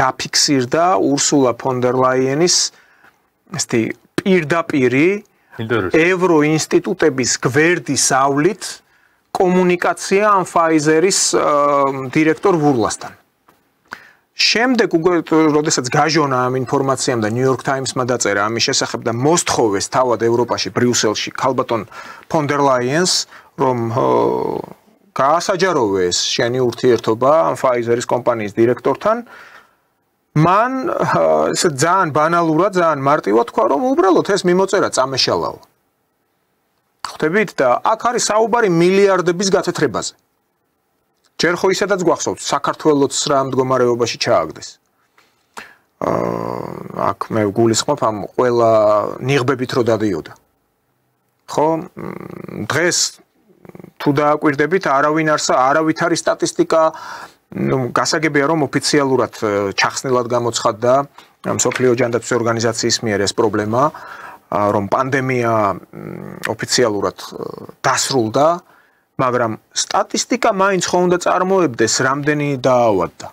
დაფიქსირდა Ursula von der Leyen-ის ესეთი პირდაპირი ევროინსტიტუტების გვერდის ავლით კომუნიკაცია ამ Pfizer-ის დირექტორ ვურლასთან. შემდეგ უკვე როდესაც გაჟონა ამ ინფორმაციამ და New York Times-მა დაწერა ამის შესახებ და მოსთხოვეს თავად ევროპაში ბრიუსელში ქალბატონ von der Leyen-ს რომ გაასაჯაროვეს შენი ურთიერთობა ამ Pfizer-ის კომპანიის დირექტორთან მან ესე ძალიან ბანალურად, ძალიან მარტივად თქვა რომ უბრალოდ ეს მიმოწერა წამეშალაო. ხვდებით და აქ არის საუბარი მილიარდების გათეთრებაზე. ჯერ ხო ისედაც გვახსოვთ საქართველოს რა მდგომარეობაში ჩააგდეს. აქ მე გულისხმობ ამ ყველა ნიღბებით რო დადიოდა. ხო, დღეს თუ დააკვირდებით არავით არის სტატისტიკა, გასაგებია რომ ოფიციალურად ჩახსნილად გამოცხადდა მსოფლიო ჯანდაცვის ორგანიზაციის მიერ ეს პრობლემა, რომ პანდემია ოფიციალურად დასრულდა, მაგრამ სტატისტიკა მაინც ხო უნდა წარმოებდეს რამდენი დაავადდა.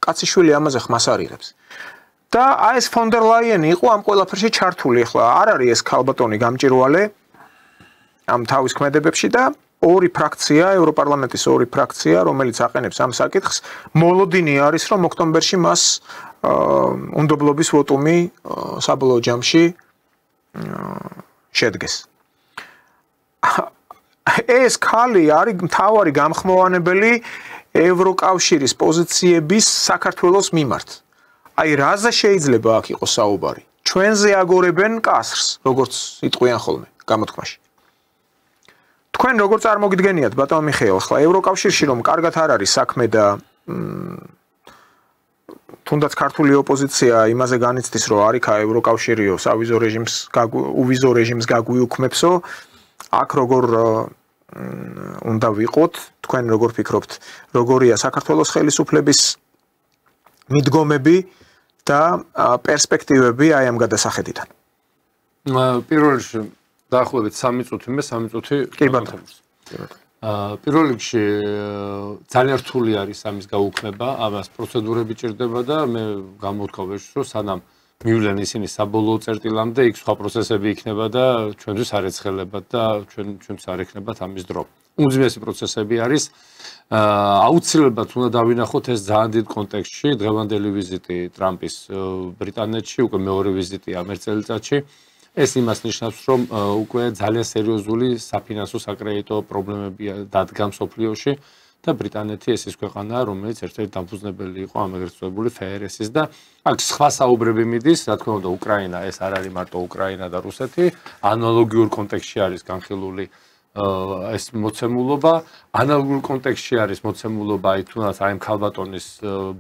კაციშვილი ამაზე ხმას არ იღებს. და ეს von der Leyen იყო ამ ყველაფერში ჩართული. ახლა არ არის ეს ქალბატონი გამჭირვალე ამ თავის ქმედებებში და ორი ფრაქცია, ევროპარლამენტის ორი ფრაქცია, რომელიც აყენებს ამ საკითხს, მოლოდინი არის, რომ ოქტომბერში მას უნდობლობის ვოტუმი საბოლოო ჯამში შედგეს. ეს ხალი არის მთავარი გამხმოვანებელი ევროკავშირის პოზიციების საქართველოს მიმართ. აი რაზე შეიძლება აქ იყოს საუბარი? ჩვენზე აგორებენ კასრს, როგორც იტყვიან ხოლმე გამოთქმაში. თქვენ როგორ წარმოგიდგენიათ ბატონო მიხეილ, ხლა ევროკავშირში რომ კარგად არ არის საქმე და თუნდაც ქართული ოპოზიცია იმაზე განიცდის, რომ არიქა ევროკავშირიო სავიზო რეჟიმს, უვიზო რეჟიმს გაგვიუქმებსო, აქ როგორ უნდა ვიყოთ, თქვენ როგორ ფიქრობთ, როგორია საქართველოს ხელისუფლების მიდგომები და პერსპექტივები აი ამ გადასახედიდან? პირველ რიგში დაახლოებით 3 წუთი მე 3 წუთი კი ბატონო. პირველ რიგში ძალიან რთული არის ამის გაუქმება, ამას პროცედურები ჭირდება და მე გამოვთქვამს რომ სანამ მივლენ ისინი საბოლოო წერტილამდე იქ სხვა პროცესები იქნება და ჩვენთვის არ ეცხელებათ და ჩვენც არ ექნებათ ამის დრო. უმძიმესი პროცესები არის. აუცილებლად უნდა დავინახოთ ეს ძალიან დიდ კონტექსტში, დღევანდელი ვიზიტი ტრამპის ბრიტანეთში, უკვე მეორე ვიზიტი ამ ერთ წელიწადში. ეს იმას ნიშნავს, რომ უკვე ძალიან სერიოზული საფინანსო საკრედიტო პრობლემები დადგა მსოფლიოში და ბრიტანეთი ეს ის ქვეყანაა, რომელიც ერთ-ერთი დამფუძნებელი იყო ამ ეგრეთ წოდებული FRS-ის და აქ სხვა საუბრები მიდის, რა თქმა უნდა, უკრაინა, ეს არ არის მარტო უკრაინა და რუსეთი, ანალოგიურ კონტექსტში არის განხილული ეს მოცემულობა, ანალოგიურ კონტექსტში არის მოცემულობა აი თუნდაც აი ქალბატონის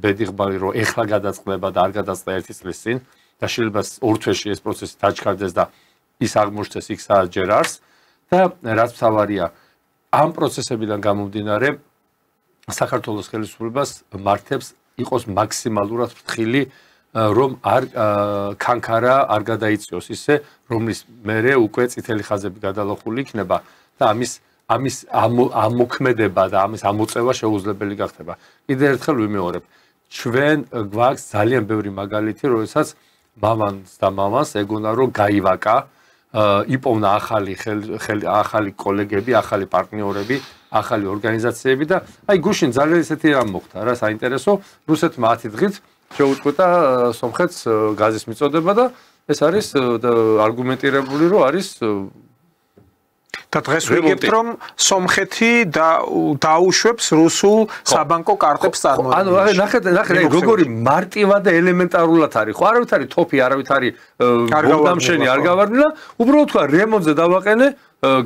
ბედიღბალი, რომ ეხლა გადაწყდება და არ გადაწყდა 1 წლის წინ. და შეიძლება ორ თვეში ეს პროცესი დაჩქარდეს და ის აღმოჩნდეს იქ საჯერ არს და რაც მთავარია ამ პროცესებიდან გამომდინარე საქართველოს ხელისუფლებას მართებს იყოს მაქსიმალურად ფრთხილი რომ არ კანკარა არ გადაიწიოს ისე რომლის მერე უკვე წითელი ხაზები გადალახული იქნება და ამის ამოქმედება და ამის ამოწევა შეუძლებელი გახდება. კიდევ ერთხელ ვიმეორებ, ჩვენ გვაქვს ძალიან ბევრი მაგალითი, როდესაც მამანს და მამას ეგონა რომ გაივაკა, იპოვნა ახალი კოლეგები, ახალი პარტნიორები, ახალი ორგანიზაციები და აი გუშინ ძალიან ისეთი რამ მოხდა რა საინტერესო, რუსეთმა 10 დღით შეუწყვეტა სომხეთს გაზის მიწოდება და ეს არის არგუმენტირებული რომ არის და დღეს ვიგებთ რომ სომხეთი დაუშვებს რუსულ საბანკო კარტებს წარმოადგენს. ანუ ნახეთ როგორი მარტივად და ელემენტარულად არის. ხო არავით არის თოფი, არავით არის გულდამშენი, არ გავარდნილა, უბრალოდ თქვა რემონტზე დავაყენე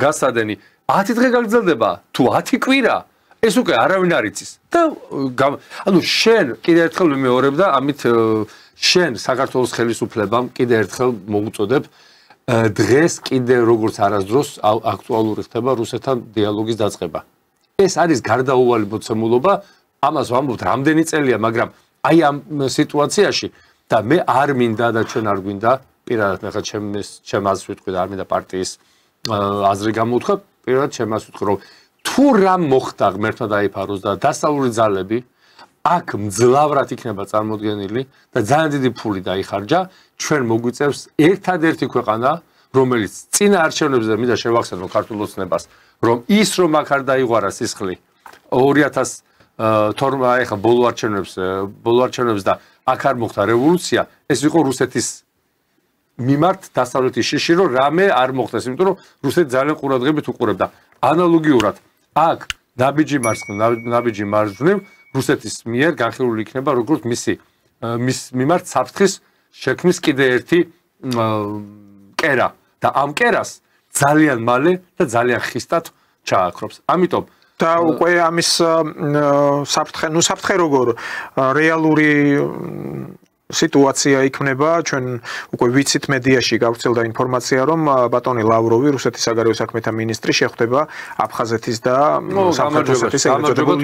გასადენი. 10 დღე გაგრძელდება თუ 10 კვირა ეს უკვე არავინ არ იცის. და ანუ შენ კიდე ერთხელ ვიმეორებ და ამით შენ საქართველოს ხელისუფლებამ კიდე ერთხელ მოუწოდებ დღეს კიდე როგორც არასდროს აქტუალური ხდება რუსეთთან დიალოგის დაწყება. ეს არის გარდაუვალი მოცემულობა, ამას ვამბობთ რამდენი წელია, მაგრამ აი ამ სიტუაციაში და მე არ მინდა და ჩვენ არ გვინდა პირადად მე ხა ჩემ აზრს ვიტყვი და არ მინდა პარტიის აზრი გამოუთხა პირადად ჩემ აზრს ვიტყვი რომ თუ რა მოხდა ღმერთმა დაიფაროს და დასავლური ძალები აქ მძლავრად იქნება წარმოდგენილი და ძალიან დიდი ფული დაიხარჯა ჩვენ მოგვიწევს ერთადერთი ქვეყანა რომელიც წინა არჩევნებზე მინდა შევახსენო ქართულ ოცნებას რომ ის რომ აქ არ დაიღვარა სისხლი 2012 ეხა ბოლო არჩევნებს და აქ არ მოხდა რევოლუცია ეს იყო რუსეთის მიმართ დასავლეთის შიში რომ რამე არ მოხდეს იმიტომ რომ რუსეთი ძალიან ყურადღებით უყურებდა ანალოგიურად აქ ნაბიჯი მარჯვნივ რუსეთის მიერ განხილული იქნება როგორც მის მიმართ საფრთხის შექმნის კიდე ერთი კერა და ამ კერას ძალიან მალე და ძალიან ხისტად ჩააქრობს. ამიტომ და უკვე ამის საფრთხე როგორ რეალური სიტუაცია იქნება ჩვენ უკვე ვიცით მედიაში გავრცელდა ინფორმაცია რომ ბატონი ლავროვი რუსეთის საგარეო საქმეთა მინისტრი შეხვდება აფხაზეთის და სამხრეთ-ოსეთის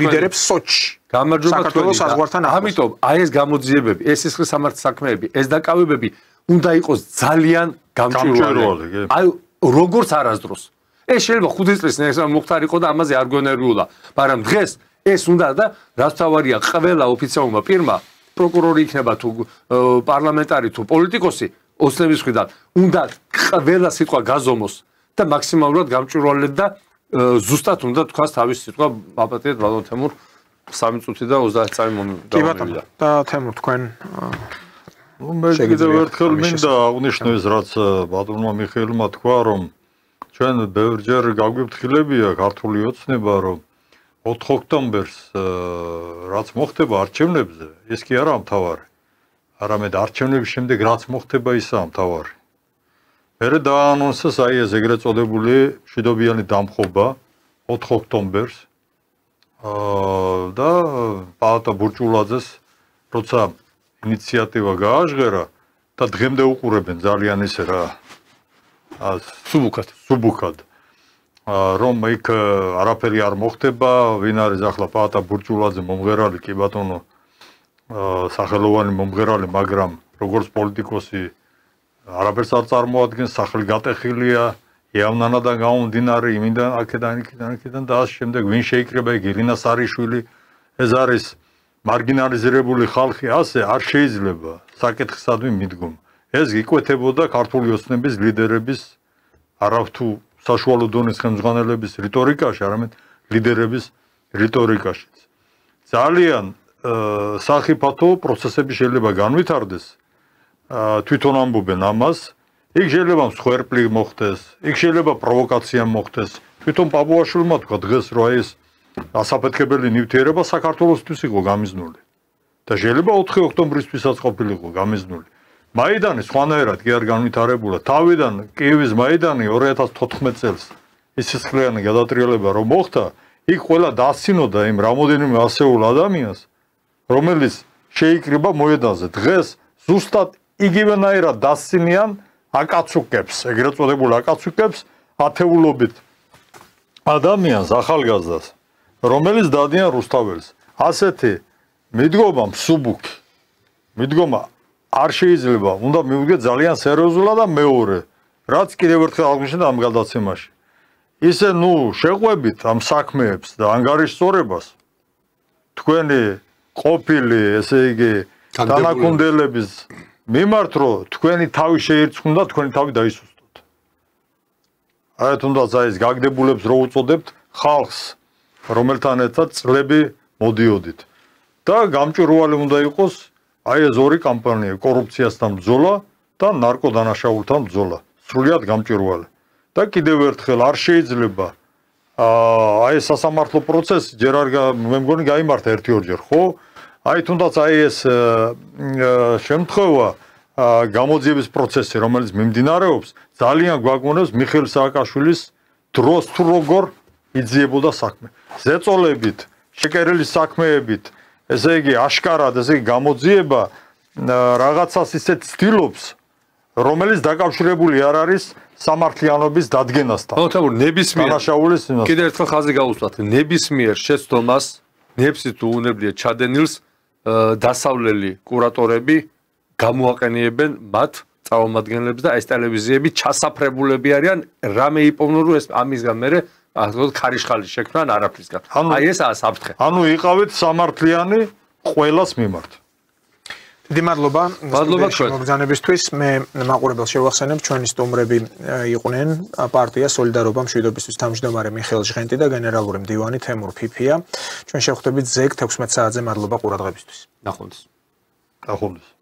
ლიდერებს სოჩში. საქართველოს საზღვართან ახლოს. ამიტომ აი ეს გამოძიებები, ეს სისხლის სამართლის საქმეები, ეს დაკავებები უნდა იყოს ძალიან გამჭვირვალე. აი როგორც არასდროს. ეს შეიძლება 5 წლის მოხდარიყო და ამაზე არ გვენერვიულა, მაგრამ დღეს ეს უნდა და რაც თავარია ყველა ოფიციალურმა პირმა პროკურორი იქნება თუ პარლამენტარი თუ პოლიტიკოსი ოცნების მხრიდან უნდა ყველა სიტყვა გაზომოს და მაქსიმალურად გამჭვირვალედ და ზუსტად უნდა თქვას თავის სიტყვა აპატიეთ ბატონ თემურ 3 წუთი და 30 წამი მომდევნია და თემურ თქვენ მე კიდევ ერთხელ მინდა აღნიშნო ეს რაც ბატონმა მიხეილმა თქვა რომ ჩვენ ბევრჯერ გაგვიფრთხილებია ქართული ოცნება რომ 4 ოქტომბერს რაც მოხდება არჩევნებზე ეს კი არა მთავარი არამედ არჩევნების შემდეგ რაც მოხდება ისაა მთავარი მერე დაანონსეს აი ეს ეგრეთ წოდებული მშვიდობიანი დამხობა 4 ოქტომბერს და პაატა ბურჭულაძეს როცა ინიციატივა გააჟღერა და დღემდე უყურებენ ძალიან ისე რა სუბუქად რომ იქ არაფერი არ მოხდება, ვინ არის ახლა პაატა ბურჭულაძე მომღერალი კი ბატონო სახელოვანი მომღერალი, მაგრამ როგორც პოლიტიკოსი არაფერს არ წარმოადგენს, სახელი გატეხილია, იავნანადან გამომდინარე, იმიდან აქედან და ამ შემდეგ ვინ შეიკრება იქ ირინა სარიშვილი, ეს არის მარგინალიზირებული ხალხი, ასე არ შეიძლება საკითხისადმი მიდგომა. ეს იკვეთებოდა ქართული ოცნების ლიდერების არავთუ საშუალო დონის ხელმძღვანელების რიტორიკაში, არამედ ლიდერების რიტორიკაშიც. ძალიან სახიფათო პროცესები შეიძლება განვითარდეს, თვითონ ამბობენ ამას, იქ შეიძლება მსხვერპლი მოხდეს, იქ შეიძლება პროვოკაცია მოხდეს. თვითონ პაპუაშვილმა თქვა დღეს რომ ეს ასაფეთქებელი ნივთიერება საქართველოსთვის იყო გამიზნული. და შეიძლება 4 ოქტომბრისთვისაც ყოფილიყო გამიზნული. მაიდანი სხვანაირად კი არ განვითარებულა. თავიდან კიევის მაიდანი 2014 წელს ის სისხლიანი გადატრიალება რომ მოხდა, იქ ყველა დასცინოდა იმ რამოდენიმე ასეულ ადამიანს, რომელიც შეიკრიბა მოედანზე. დღეს ზუსტად იგივენაირად დასცინიან აკაცუკებს, ეგრეთ წოდებულ აკაცუკებს, ათეულობით ადამიანს, ახალგაზრდას, რომელიც დადიან რუსთაველს. ასეთი მიდგომა მსუბუქი, მიდგომა არ შეიძლება, უნდა მივდგე ძალიან სერიოზულად და მეორე, რაც კიდევ ერთხელ აღნიშნეთ ამ გადაცემაში. ისე შეყვებით ამ საქმეებს და ანგარიშსწორებას თქვენი ყოფილი, ესე იგი, თანაკუნდელების მიმართ, რომ თქვენი თავი შეირწმუნდა, თქვენი თავი დაისუსტოთ. აი თუნდაც აი ეს გაგდებულებს რო უწოდებთ ხალხს, რომელთან ერთად წლები მოდიოდით. და გამჭვირვალე უნდა იყოს აი ეს ორი კამპანია, კორუფციასთან ბრძოლა და ნარკოდანაშაულთან ბრძოლა. სრულიად გამჭვირვალე. და კიდევ ერთხელ არ შეიძლება აი ეს სასამართლო პროცესი ჯერ არ მე მგონი გაიმართა 1-2 ხო? აი თუნდაც აი ეს შემთხვევა გამოძიების პროცესი, რომელიც მიმდინარეობს, ძალიან გვაგონებს მიხეილ სააკაშვილის დროს თუ როგორ იძიებოდა საქმე. ზეწოლებით, შეკერილი საქმეებით, ესე იგი აშკარად, ესე იგი გამოძიება რაღაცას ისეთ ცდილობს, რომელიც დაკავშირებული არ არის სამართლიანობის დადგენასთან. მოთხოვ ნებისმიერ კიდევ ერთხელ ხაზი გაუსვათ, ნებისმიერ შეცდომას, ნებსი თუ უნებლიეთ ჩადენილს დასავლელი კურატორები გამოაყენებენ მათ წარმომადგენლებს და ეს ტელევიზიები ჩასაფრებულები არიან რამე იპოვნონ რომ ეს ამისგან მერე ასე ქარიშხალის შექმნა ან არაფრისგან. აი ესაა საფრთხე. ანუ იყავით სამართლიანი ყველას მიმართ. დიდი მადლობა მოგზაურობისთვის. მე მაყურებელს შევახსენებ, ჩვენი სტუმრები იყვნენ პარტია სოლიდარობა მშვიდობისთვის თავმჯდომარე მიხეილ ჟღენტი და გენერალური მდივანი თემურ ფიფია. ჩვენ შევხვდებით ზეგ 16 საათზე. მადლობა ყურადღებისთვის. ნახვამდის. ნახვამდის.